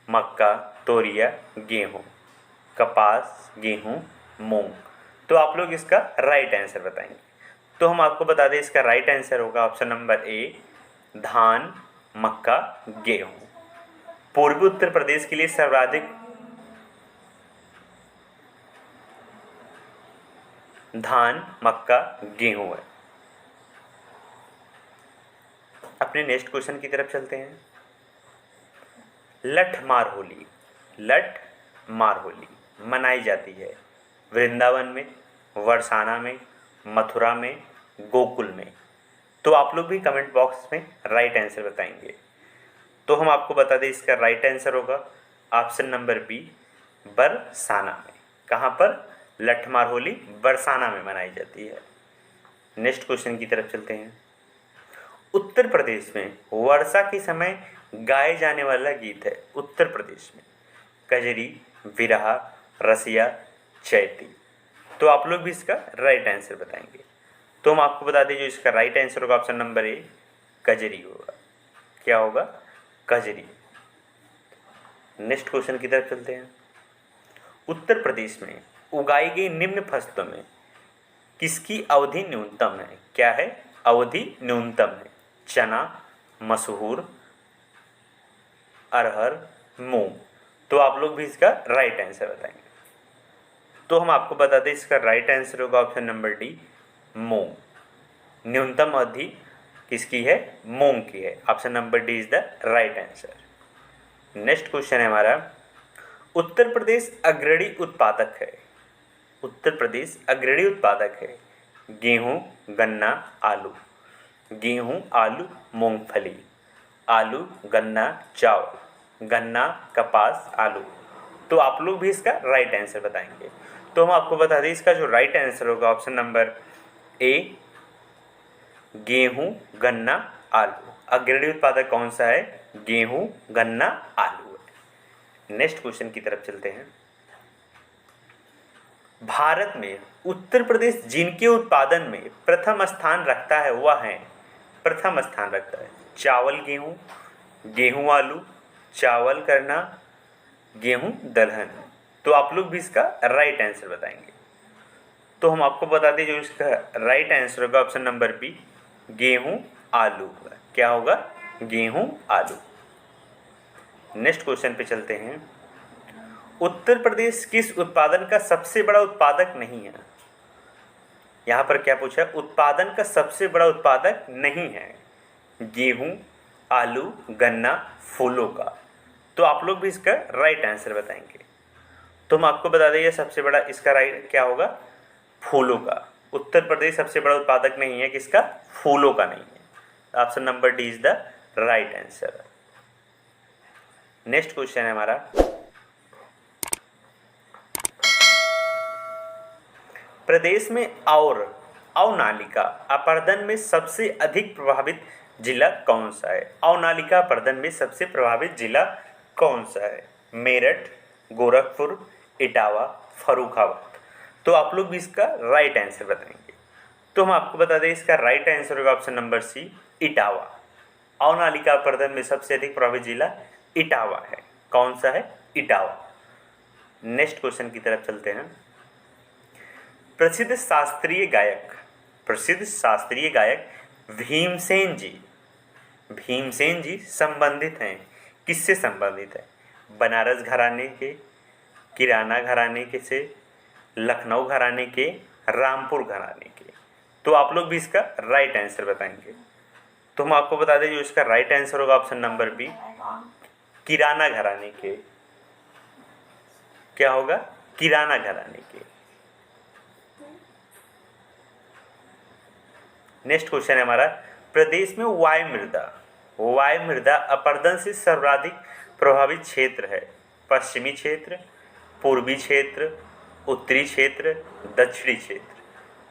मक्का, तोरिया, गेहूं, कपास, गेहूं, मूंग। तो आप लोग इसका राइट आंसर बताएंगे। तो हम आपको बता दें इसका राइट आंसर होगा ऑप्शन नंबर ए, धान, मक्का, गेहूं। पूर्वी उत्तर प्रदेश के लिए सर्वाधिक धान, मक्का, गेहूं है। अपने नेक्स्ट क्वेश्चन की तरफ चलते हैं। लठमार होली, लठमार होली मनाई जाती है वृंदावन में, बरसाना में, मथुरा में, गोकुल में। तो आप लोग भी कमेंट बॉक्स में राइट आंसर बताएंगे। तो हम आपको बता दें इसका राइट आंसर होगा ऑप्शन नंबर बी, बरसाना में। कहाँ पर? लठमार होली बरसाना में मनाई जाती है। नेक्स्ट क्वेश्चन की तरफ चलते हैं। उत्तर प्रदेश में वर्षा के समय गाए जाने वाला गीत है उत्तर प्रदेश में? कजरी, विरहा, रसिया, चैती। तो आप लोग भी इसका राइट आंसर बताएंगे। तो हम आपको बता दें जो इसका राइट आंसर होगा ऑप्शन नंबर ए, कजरी होगा। क्या होगा? कजरी। नेक्स्ट क्वेश्चन की तरफ चलते हैं। उत्तर प्रदेश में उगाई गई निम्न फसलों में किसकी अवधि न्यूनतम है? क्या है? अवधि न्यूनतम है। चना, मसूर, अरहर, मूंग। तो आप लोग भी इसका राइट आंसर बताएंगे। तो हम आपको बता दें इसका राइट आंसर होगा ऑप्शन नंबर डी, मूंग। न्यूनतम अवधि किसकी है? मूंग की है। Option number D is the right answer. Next question है हमारा, उत्तर प्रदेश अग्रणी उत्पादक है। उत्तर प्रदेश अग्रणी उत्पादक है गेहूं, गन्ना, आलू। गेहूं, आलू, मूंगफली। आलू, गन्ना, चावल। गन्ना, कपास, आलू। तो आप लोग भी इसका राइट आंसर बताएंगे। तो हम आपको बता दें इसका जो राइट आंसर होगा ऑप्शन नंबर ए, गेहूं, गन्ना, आलू। अग्रणी उत्पादक कौन सा है? गेहूं, गन्ना, आलू है। नेक्स्ट क्वेश्चन की तरफ चलते हैं। भारत में उत्तर प्रदेश जिनके उत्पादन में प्रथम स्थान रखता है वह है, प्रथम स्थान रखता है, चावल गेहूं, गेहूं आलू, चावल गन्ना, गेहूं दलहन। तो आप लोग भी इसका राइट आंसर बताएंगे। तो हम आपको बता दें जो इसका राइट आंसर होगा ऑप्शन नंबर बी, गेहूं आलू होगा। क्या होगा? गेहूं आलू। नेक्स्ट क्वेश्चन पे चलते हैं। उत्तर प्रदेश किस उत्पादन का सबसे बड़ा उत्पादक नहीं है? यहां पर क्या पूछा? उत्पादन का सबसे बड़ा उत्पादक नहीं है। गेहूं, आलू, गन्ना, फूलों का। तो आप लोग भी इसका राइट आंसर बताएंगे। तो हम आपको बता दें सबसे बड़ा इसका राइट क्या होगा? फूलों का। उत्तर प्रदेश सबसे बड़ा उत्पादक नहीं है, किसका? फूलों का नहीं है। Option number D is the right answer. Next question है हमारा, प्रदेश में अवनालिका अपर्दन में सबसे अधिक प्रभावित जिला कौन सा है? अवनालिका अपर्दन में सबसे प्रभावित जिला कौन सा है? मेरठ, गोरखपुर, इटावा, फर्रुखाबाद। तो आप लोग भी इसका राइट आंसर बताएंगे। तो हम आपको बता दें इसका राइट आंसर होगा ऑप्शन नंबर सी, इटावा। अवनालिका अपर्दन में सबसे अधिक प्रभावित जिला इटावा है। कौन सा है? इटावा। नेक्स्ट क्वेश्चन की तरफ चलते हैं। प्रसिद्ध शास्त्रीय गायक भीमसेन जी संबंधित हैं, किससे संबंधित है? बनारस घराने के, किराना घराने के से, लखनऊ घराने के, रामपुर घराने के। तो आप लोग भी इसका राइट आंसर बताएंगे। तो हम आपको बता दें जो इसका राइट आंसर होगा ऑप्शन नंबर बी, किराना घराने के। क्या होगा? किराना घराने के। नेक्स्ट क्वेश्चन है हमारा, प्रदेश में वायु मृदा अपर्दन से सर्वाधिक प्रभावित क्षेत्र है? पश्चिमी क्षेत्र, पूर्वी क्षेत्र, उत्तरी क्षेत्र, दक्षिणी क्षेत्र।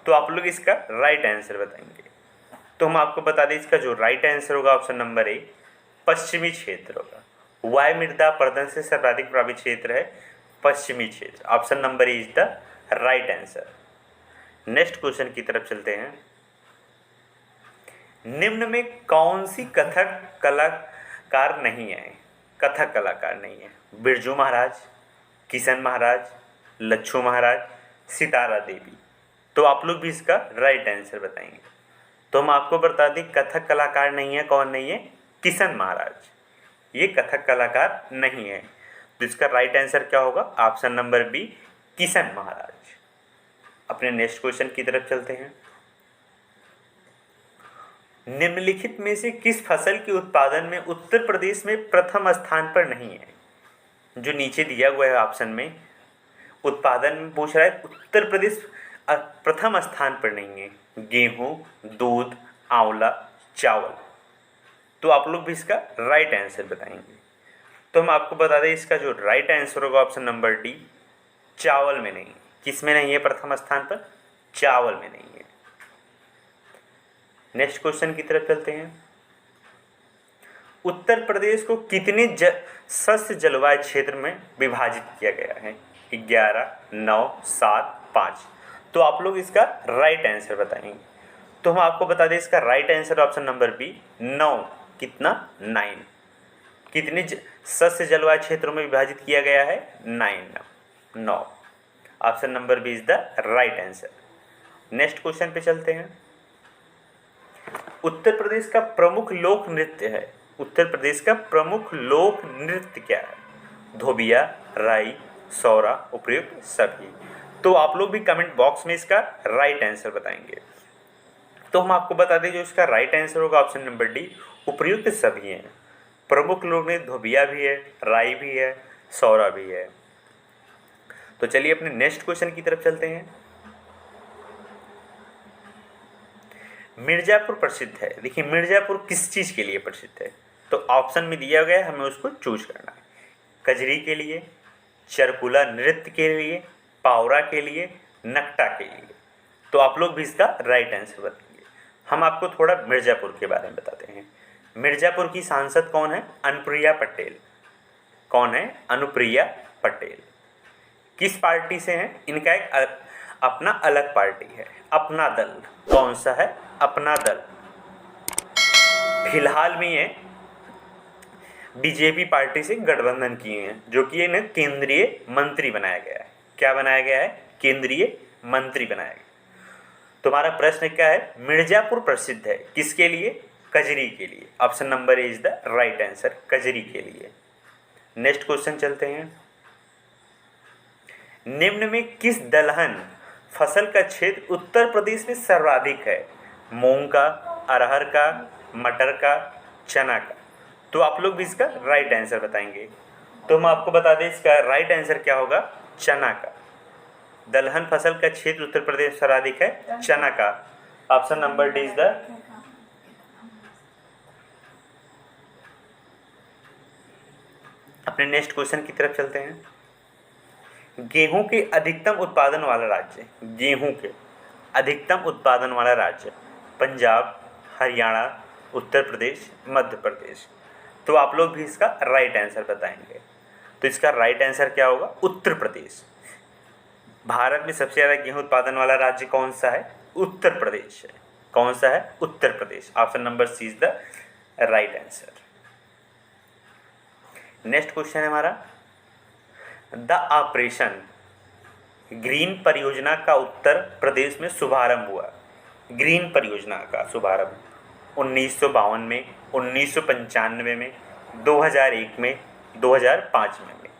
तो आप लोग इसका राइट आंसर बताएंगे। तो हम आपको बता दें इसका जो राइट आंसर होगा ऑप्शन नंबर ए, पश्चिमी क्षेत्र होगा। वायु मृदा अपर्दन से सर्वाधिक प्रभावित क्षेत्र है पश्चिमी क्षेत्र। Option number A is the right answer. Next question की तरफ चलते हैं। निम्न में कौन सी कथक कलाकार नहीं है? कथक कलाकार नहीं है। बिरजू महाराज, किशन महाराज, लच्छू महाराज, सितारा देवी। तो आप लोग भी इसका राइट आंसर बताएंगे। तो हम आपको बता दें कथक कलाकार नहीं है। कौन नहीं है? किशन महाराज। ये कथक कलाकार नहीं है। तो इसका राइट आंसर क्या होगा? ऑप्शन नंबर बी, किशन महाराज। अपने नेक्स्ट क्वेश्चन की तरफ चलते हैं। निम्नलिखित में से किस फसल के उत्पादन में उत्तर प्रदेश में प्रथम स्थान पर नहीं है? जो नीचे दिया हुआ है ऑप्शन में, उत्पादन में पूछ रहा है, उत्तर प्रदेश प्रथम स्थान पर नहीं है। गेहूं, दूध, आंवला, चावल। तो आप लोग भी इसका राइट आंसर बताएंगे। तो हम आपको बता दें इसका जो राइट आंसर होगा ऑप्शन नंबर डी, चावल में नहीं है। किस में नहीं है प्रथम स्थान पर? चावल में नहीं है। नेक्स्ट क्वेश्चन की तरफ चलते हैं। उत्तर प्रदेश को कितने सस्य जलवायु क्षेत्र में विभाजित किया गया है? 11, 9, 7, 5। तो आप लोग इसका राइट आंसर बताएंगे। तो हम आपको बता दें इसका right answer option number B 9। कितना? 9। कितने सस्य जलवायु क्षेत्रों में विभाजित किया गया है? 9। Option number B is the right answer. Next question पे चलते हैं। उत्तर प्रदेश का प्रमुख लोक नृत्य है। उत्तर प्रदेश का प्रमुख लोक नृत्य क्या है? धोबिया, राई, सौरा, उपयुक्त, सभी। तो आप लोग भी कमेंट बॉक्स में इसका राइट आंसर बताएंगे। तो हम आपको बता दें जो इसका राइट आंसर होगा ऑप्शन नंबर डी, उपयुक्त सभी हैं। प्रमुख लोक नृत्य धोबिया भी है, राई भी है, सौरा भी है। तो चलिए अपने नेक्स्ट क्वेश्चन की तरफ चलते हैं। मिर्जापुर प्रसिद्ध है। देखिए मिर्जापुर किस चीज़ के लिए प्रसिद्ध है? तो ऑप्शन में दिया गया है, हमें उसको चूज करना है। कजरी के लिए, चरकुला नृत्य के लिए, पावरा के लिए, नकटा के लिए। तो आप लोग भी इसका राइट आंसर बताएंगे। हम आपको थोड़ा मिर्जापुर के बारे में बताते हैं। मिर्जापुर की सांसद कौन है? अनुप्रिया पटेल। कौन है? अनुप्रिया पटेल। किस पार्टी से हैं? इनका एक अपना अलग पार्टी है, अपना दल। कौन सा है? अपना दल। फिलहाल में ये बीजेपी पार्टी से गठबंधन किए हैं, जो कि इन्हें केंद्रीय मंत्री बनाया गया है। क्या बनाया गया है? केंद्रीय मंत्री बनाया गया। तुम्हारा प्रश्न क्या है? मिर्जापुर प्रसिद्ध है किसके लिए? कजरी के लिए। Option number A is the right answer, Kajari के लिए। नेक्स्ट क्वेश्चन चलते हैं। निम्न में किस दलहन फसल का क्षेत्र उत्तर प्रदेश में सर्वाधिक है? मूंग का, अरहर का, मटर का, चना का। तो आप लोग भी इसका राइट आंसर बताएंगे। तो हम आपको बता दें इसका राइट आंसर क्या होगा? चना का। दलहन फसल का क्षेत्र उत्तर प्रदेश सर्वाधिक है, चना का। Option number D is the. अपने नेक्स्ट क्वेश्चन की तरफ चलते हैं। गेहूं के अधिकतम उत्पादन वाला राज्य। गेहूं के अधिकतम उत्पादन वाला राज्य पंजाब, हरियाणा, उत्तर प्रदेश, मध्य प्रदेश। तो आप लोग भी इसका राइट आंसर बताएंगे। तो इसका राइट आंसर क्या होगा? उत्तर प्रदेश। भारत में सबसे ज़्यादा गेहूं उत्पादन वाला राज्य कौन सा है? उत्तर प्रदेश है। कौन सा है? Uttar Pradesh. Option number C is the right answer. Next question है हमारा, द ऑपरेशन ग्रीन परियोजना का उत्तर प्रदेश में शुभारंभ हुआ। ग्रीन परियोजना का शुभारंभ 1952 में, 1995 में, 2001 में, 2005 में।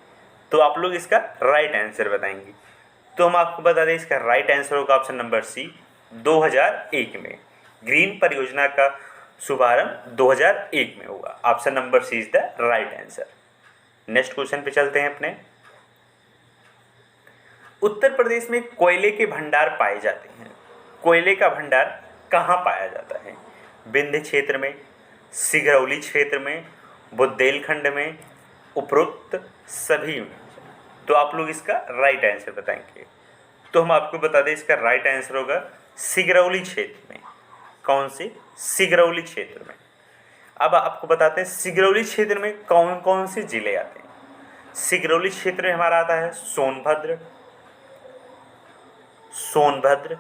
तो आप लोग इसका राइट आंसर बताएंगे। तो हम आपको बता दें इसका राइट आंसर होगा ऑप्शन नंबर सी 2001 में। ग्रीन परियोजना का शुभारंभ 2001 में हुआ। Option number C is the right answer. Next question पे चलते हैं अपने। उत्तर प्रदेश में कोयले के भंडार पाए जाते हैं। कोयले का भंडार कहाँ पाया जाता है? विंध्य क्षेत्र में, सिगरौली क्षेत्र में, बुंदेलखंड में, उपरोक्त सभी में। तो आप लोग इसका राइट आंसर बताएंगे। तो हम आपको बता दें इसका राइट आंसर होगा सिगरौली क्षेत्र में। कौन से? सिगरौली क्षेत्र में। अब आपको बताते हैं सिगरौली क्षेत्र में कौन कौन से जिले आते हैं। सिगरौली क्षेत्र में हमारा आता है सोनभद्र,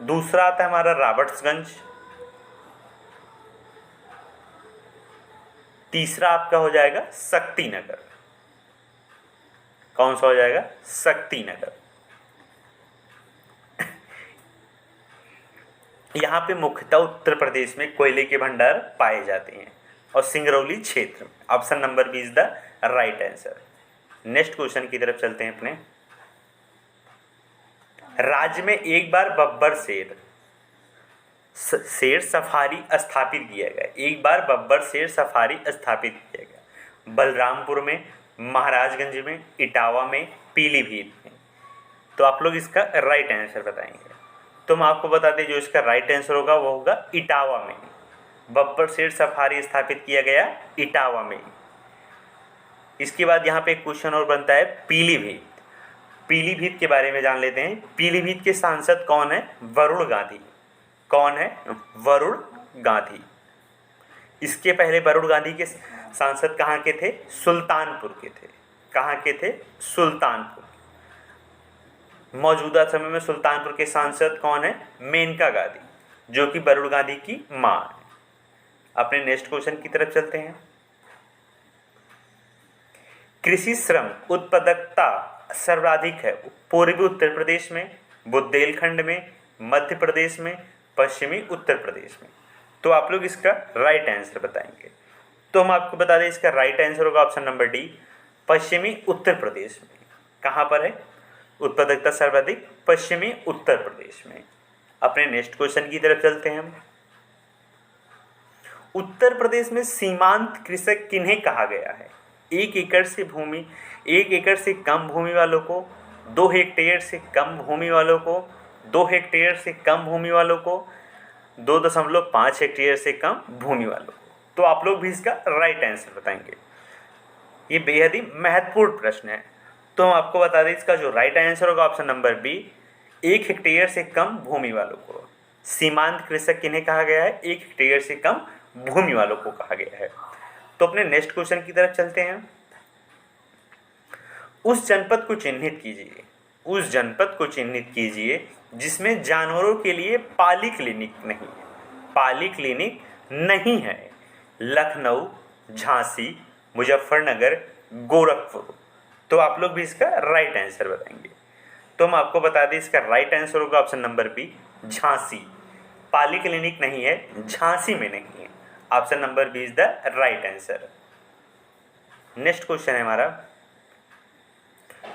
दूसरा आता है हमारा राबर्ट्सगंज, तीसरा आपका हो जाएगा शक्तिनगर। कौन सा हो जाएगा? शक्तिनगर। यहाँ पे मुख्यतः उत्तर प्रदेश में कोयले के भंडार पाए जाते हैं और सिंगरौली क्षेत्र में। Option number B is the right answer. Next question की तरफ चलते हैं अपने। राज्य में एक बार बब्बर शेर सफारी स्थापित किया गया। एक बार बब्बर शेर सफारी स्थापित किया गया। बलरामपुर में, महाराजगंज में, इटावा में, पीलीभीत में। तो आप लोग इसका राइट आंसर बताएंगे। तो मैं आपको बता दें जो इसका राइट आंसर होगा वो होगा इटावा में। बब्बर शेर सफारी स्थापित किया गया इटावा में। इसके बाद यहाँ पे एक क्वेश्चन और बनता है पीलीभीत। पीलीभीत के बारे में जान लेते हैं। पीलीभीत के सांसद कौन है? वरुण गांधी। कौन है? वरुण गांधी। इसके पहले वरुण गांधी के सांसद कहाँ के थे? सुल्तानपुर के थे। कहाँ के थे? सुल्तानपुर। मौजूदा समय में सुल्तानपुर के सांसद कौन है? मेनका गांधी, जो कि वरुण गांधी की मां है। अपने नेक्स्ट क्वेश्चन की तरफ चलते हैं। कृषि श्रम उत्पादकता सर्वाधिक है पूर्वी उत्तर प्रदेश में, बुंदेलखंड में, मध्य प्रदेश में, पश्चिमी उत्तर प्रदेश में। तो आप लोग इसका राइट आंसर बताएंगे। तो हम आपको बता दें इसका राइट आंसर होगा ऑप्शन नंबर डी, पश्चिमी उत्तर प्रदेश में। कहाँ पर है उत्पादकता सर्वाधिक? पश्चिमी उत्तर प्रदेश में। अपने नेक्स्ट क्वेश्चन की तरफ चलते हैं हम। उत्तर प्रदेश में सीमांत कृषक किन्हें कहा गया है? 1 एकड़ से कम भूमि वालों को, 2 हेक्टेयर से कम भूमि वालों को, 2 हेक्टेयर से कम भूमि वालों को, 2.5 हेक्टेयर से कम भूमि वालों को। तो आप लोग भी इसका राइट आंसर बताएंगे। ये बेहद ही महत्वपूर्ण प्रश्न है। तो हम आपको बता दें इसका जो राइट आंसर होगा ऑप्शन नंबर बी, 1 हेक्टेयर से कम भूमि वालों को। सीमांत कृषक किन्हें कहा गया है? 1 हेक्टेयर से कम भूमि वालों को कहा गया है। तो अपने नेक्स्ट क्वेश्चन की तरफ चलते हैं। उस जनपद को चिन्हित कीजिए जिसमें जानवरों के लिए पाली क्लिनिक नहीं है। लखनऊ, झांसी, मुजफ्फरनगर, गोरखपुर। तो आप लोग भी इसका राइट आंसर बताएंगे। तो हम आपको बता दें इसका राइट आंसर होगा option number B, Jhansi. Poly clinic नहीं है, झांसी में नहीं है। Option number B is the right answer. Next question है हमारा,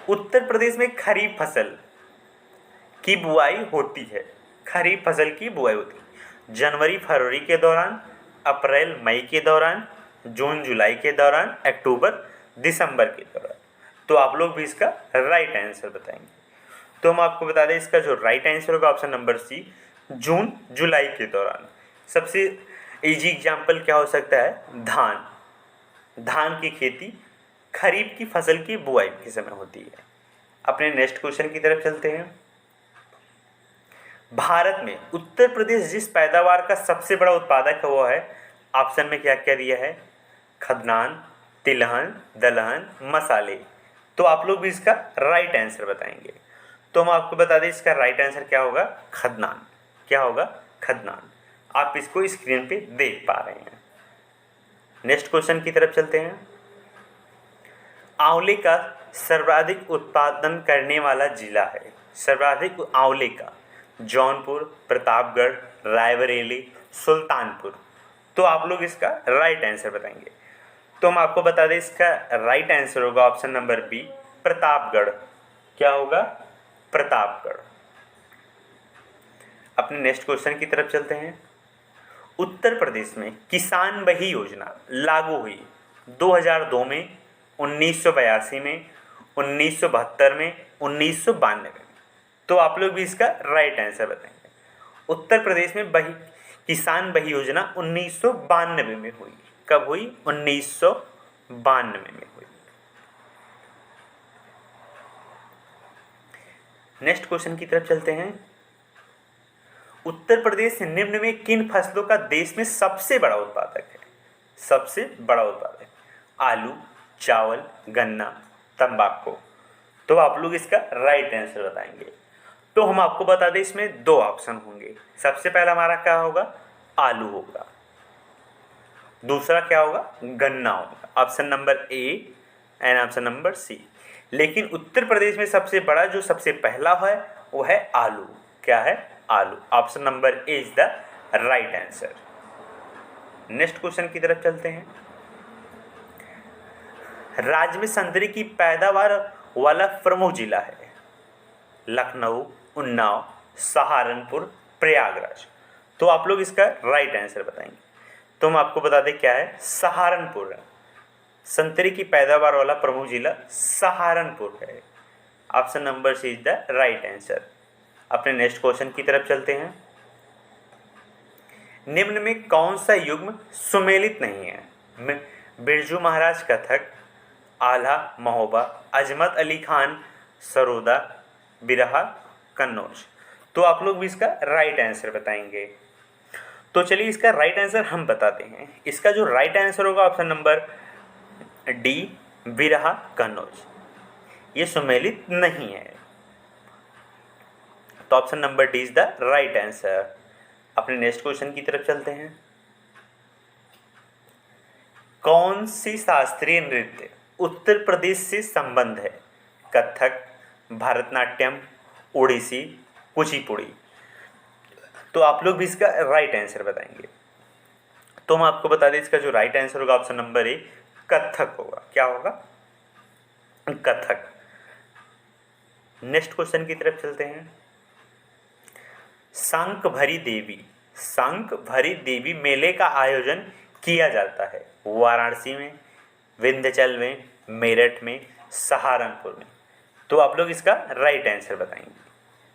उत्तर प्रदेश में खरीफ फसल की बुआई होती है। जनवरी फरवरी के दौरान, अप्रैल मई के दौरान, जून जुलाई के दौरान, अक्टूबर दिसंबर के दौरान। तो आप लोग भी इसका राइट आंसर बताएंगे। तो हम आपको बता दें इसका जो राइट आंसर होगा ऑप्शन नंबर सी, जून जुलाई के दौरान। सबसे इजी एग्जाम्पल क्या हो सकता है? धान की खेती खरीफ की फसल की बुआई के समय होती है। अपने नेक्स्ट क्वेश्चन की तरफ चलते हैं। भारत में उत्तर प्रदेश जिस पैदावार का सबसे बड़ा उत्पादक है वो है, ऑप्शन में क्या क्या दिया है? खद्यान्न, तिलहन, दलहन, मसाले। तो आप लोग भी इसका राइट आंसर बताएंगे। तो हम आपको बता दें इसका राइट आंसर क्या होगा? खद्यान्न। क्या होगा? खद्यान्न। आप इसको स्क्रीन पे देख पा रहे हैं। नेक्स्ट क्वेश्चन की तरफ चलते हैं। आंवले का सर्वाधिक उत्पादन करने वाला जिला है। सर्वाधिक आंवले का जौनपुर, प्रतापगढ़, रायबरेली, सुल्तानपुर। तो आप लोग इसका राइट आंसर बताएंगे। तो हम आपको बता दें इसका राइट आंसर होगा ऑप्शन नंबर बी, प्रतापगढ़। क्या होगा? प्रतापगढ़। अपने नेक्स्ट क्वेश्चन की तरफ चलते हैं। उत्तर प्रदेश में किसान बही योजना लागू हुई 2002 में, 1982 में, 1972 में, 1992 में। तो आप लोग भी इसका राइट आंसर बताएंगे। उत्तर प्रदेश में किसान बही योजना 1992 में हुई। कब हुई? 1992 में हुई। नेक्स्ट क्वेश्चन की तरफ चलते हैं। उत्तर प्रदेश निम्न में किन फसलों का देश में सबसे बड़ा उत्पादक है? सबसे बड़ा उत्पादक, आलू, चावल, गन्ना, तंबाकू। तो आप लोग इसका राइट आंसर बताएंगे। तो हम आपको बता दें इसमें 2 ऑप्शन होंगे। सबसे पहला हमारा क्या होगा? आलू होगा। दूसरा क्या होगा? गन्ना होगा। Option number A and option number C. लेकिन उत्तर प्रदेश में सबसे बड़ा जो सबसे पहला है वो है आलू। क्या है? आलू। Option number A is the right answer. Next question की तरफ चलते हैं। राज्य में संतरे की पैदावार वाला प्रमुख जिला है। लखनऊ, उन्नाव, सहारनपुर, प्रयागराज। तो आप लोग इसका राइट आंसर बताएंगे। तो हम आपको बता दें क्या है? सहारनपुर है। संतरे की पैदावार वाला प्रमुख जिला सहारनपुर है। Option number C is the right answer. अपने नेक्स्ट क्वेश्चन की तरफ चलते हैं। निम्न में कौन सा युग्म सुमेलित नहीं है? बिरजू महाराज कथक, आल्हा महोबा, अजमत अली खान सरोदा, बिरहा कन्नौज। तो आप लोग भी इसका राइट आंसर बताएंगे। तो चलिए इसका राइट आंसर हम बताते हैं। इसका जो राइट आंसर होगा ऑप्शन नंबर डी, बिरहा कन्नौज। ये सुमेलित नहीं है, तो option number D is the right answer. अपने नेक्स्ट क्वेश्चन की तरफ चलते हैं। कौन सी शास्त्रीय नृत्य उत्तर प्रदेश से संबंध है? कथक, भरतनाट्यम, ओडिसी, कुचिपुड़ी। तो आप लोग भी इसका राइट आंसर बताएंगे। तो हम आपको बता दें इसका जो राइट आंसर होगा ऑप्शन नंबर ए, कथक होगा। क्या होगा? कथक। नेक्स्ट क्वेश्चन की तरफ चलते हैं। शंख भरी देवी मेले का आयोजन किया जाता है वाराणसी में, विंध्याचल में, मेरठ में, सहारनपुर में। तो आप लोग इसका राइट आंसर बताएंगे।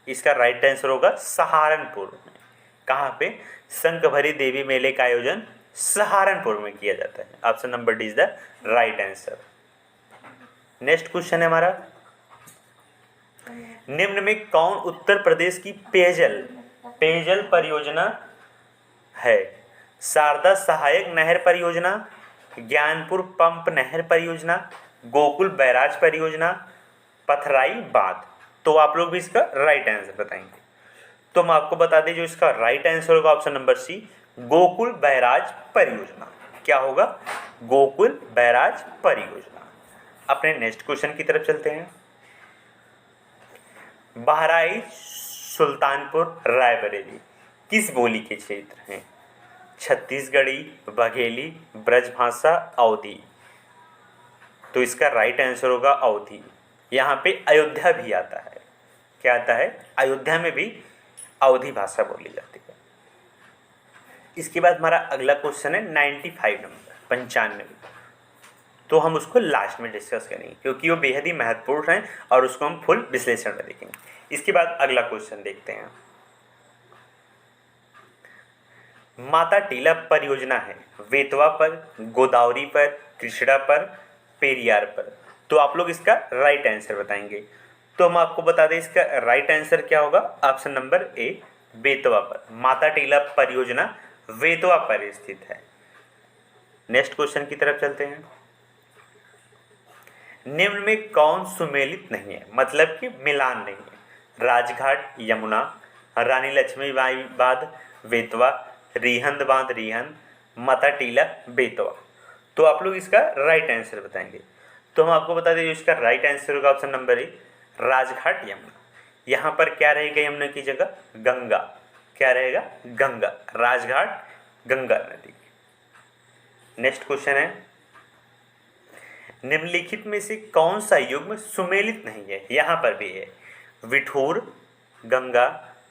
इसका राइट आंसर होगा सहारनपुर में। कहाँ पे? शंख भरी देवी मेले का आयोजन सहारनपुर में किया जाता है। Option number D is the right answer. Next question है हमारा, निम्न में कौन उत्तर प्रदेश की पेयजल परियोजना है? शारदा सहायक नहर परियोजना, ज्ञानपुर पंप नहर परियोजना, गोकुल बैराज परियोजना, पथराई बांध। तो आप लोग भी इसका राइट आंसर बताएंगे। तो हम आपको बता दें जो इसका राइट आंसर होगा option number C, Gokul barrage परियोजना। क्या होगा? गोकुल बैराज परियोजना। अपने नेक्स्ट क्वेश्चन की तरफ चलते हैं। बहराइच, सुल्तानपुर, रायबरेली किस बोली के क्षेत्र हैं? छत्तीसगढ़ी, बघेली, ब्रजभाषा, अवधी। तो इसका राइट आंसर होगा अवधी। यहाँ पे अयोध्या भी आता है। क्या आता है? अयोध्या में भी अवधी भाषा बोली जाती है। इसके बाद हमारा अगला क्वेश्चन है 95 नंबर, 95। तो हम उसको लास्ट में डिस्कस करेंगे क्योंकि वो बेहद ही महत्वपूर्ण है और उसको हम फुल विश्लेषण में देखेंगे। इसके बाद अगला क्वेश्चन देखते हैं। माता टीला परियोजना है बेतवा पर, गोदावरी पर, कृष्णा पर, पेरियार पर। तो आप लोग इसका राइट आंसर बताएंगे। तो हम आपको बता दें इसका राइट आंसर क्या होगा। ऑप्शन नंबर ए, बेतवा पर। माता टीला परियोजना बेतवा पर स्थित है। नेक्स्ट क्वेश्चन की तरफ चलते हैं। निम्न में कौन सुमेलित नहीं है, मतलब कि मिलान नहीं है? राजघाट, यमुना, रानी लक्ष्मीबाई बांध, बेतवा, रिहंद बांध, रिहंद, माता टीला, बेतवा। तो आप लोग इसका राइट आंसर बताएंगे। तो हम आपको बता दें इसका राइट आंसर होगा ऑप्शन नंबर ए, राजघाट, यमुना। यहाँ पर क्या रहेगा यमुना की जगह? गंगा। क्या रहेगा? गंगा। राजघाट गंगा नदी। नेक्स्ट क्वेश्चन है, निम्नलिखित में से कौन सा युग्म सुमेलित नहीं है? यहाँ पर भी है विठूर, गंगा,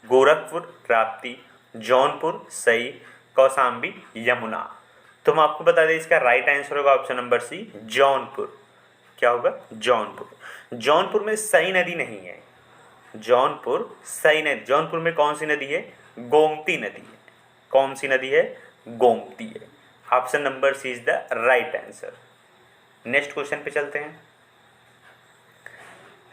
गोरखपुर, राप्ती, जौनपुर, सई, कौशाम्बी, यमुना। तो हम आपको बता दें इसका राइट आंसर होगा ऑप्शन नंबर सी, जौनपुर। क्या होगा? जौनपुर। जौनपुर में सई नदी नहीं है। जौनपुर सई नदी। जौनपुर में कौन सी नदी है? गोमती नदी है। कौन सी नदी है? गोमती है। Option number C is the right answer. Next question पे चलते हैं।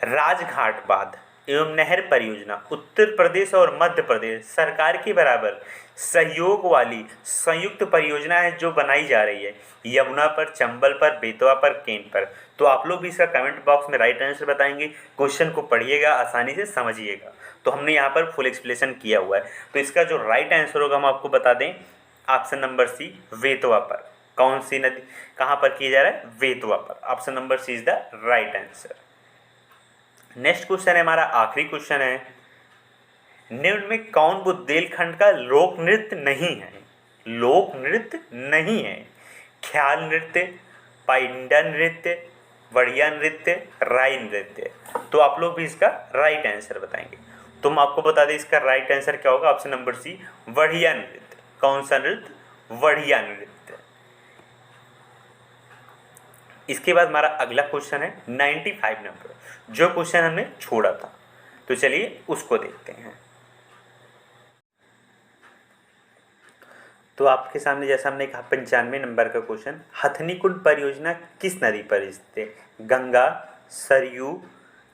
राजघाट बांध एवं नहर परियोजना उत्तर प्रदेश और मध्य प्रदेश सरकार के बराबर सहयोग वाली संयुक्त परियोजना है जो बनाई जा रही है यमुना पर, चंबल पर, बेतवा पर, केन पर। तो आप लोग भी इसका कमेंट बॉक्स में राइट आंसर बताएंगे। क्वेश्चन को पढ़िएगा, आसानी से समझिएगा। तो हमने यहाँ पर फुल एक्सप्लेनेशन किया हुआ है। तो इसका जो राइट आंसर होगा हम आपको बता दें, ऑप्शन नंबर सी, बेतवा पर। कौन सी नदी कहाँ पर किया जा रहा है? बेतवा पर। Option number C is the right answer. Next question है हमारा आखिरी क्वेश्चन है, निम्न में कौन बुंदेलखंड का लोक नृत्य नहीं है? लोक नृत्य नहीं है। ख्याल नृत्य, पाइंडा नृत्य, वड़िया नृत्य, राई नृत्य। तो आप लोग भी इसका राइट आंसर बताएंगे। तो हम आपको बता दें इसका राइट आंसर क्या होगा। ऑप्शन नंबर सी, वड़िया नृत्य। कौन सा नृत्य? वड़िया नृत्य। इसके बाद हमारा अगला क्वेश्चन है 95 नंबर, जो क्वेश्चन हमने छोड़ा था। तो चलिए उसको देखते हैं। तो आपके सामने जैसा हमने कहा 95 नंबर का क्वेश्चन, हथनी कुंड परियोजना किस नदी पर स्थित है? गंगा, सरयू,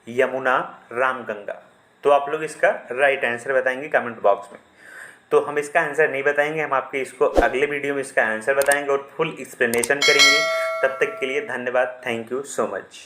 यमुना, रामगंगा। तो आप लोग इसका राइट आंसर बताएंगे कमेंट बॉक्स में। तो हम इसका आंसर नहीं बताएंगे, हम आपके इसको अगले वीडियो में इसका आंसर बताएंगे और फुल एक्सप्लेनेशन करेंगे। तब तक के लिए धन्यवाद, थैंक यू सो मच।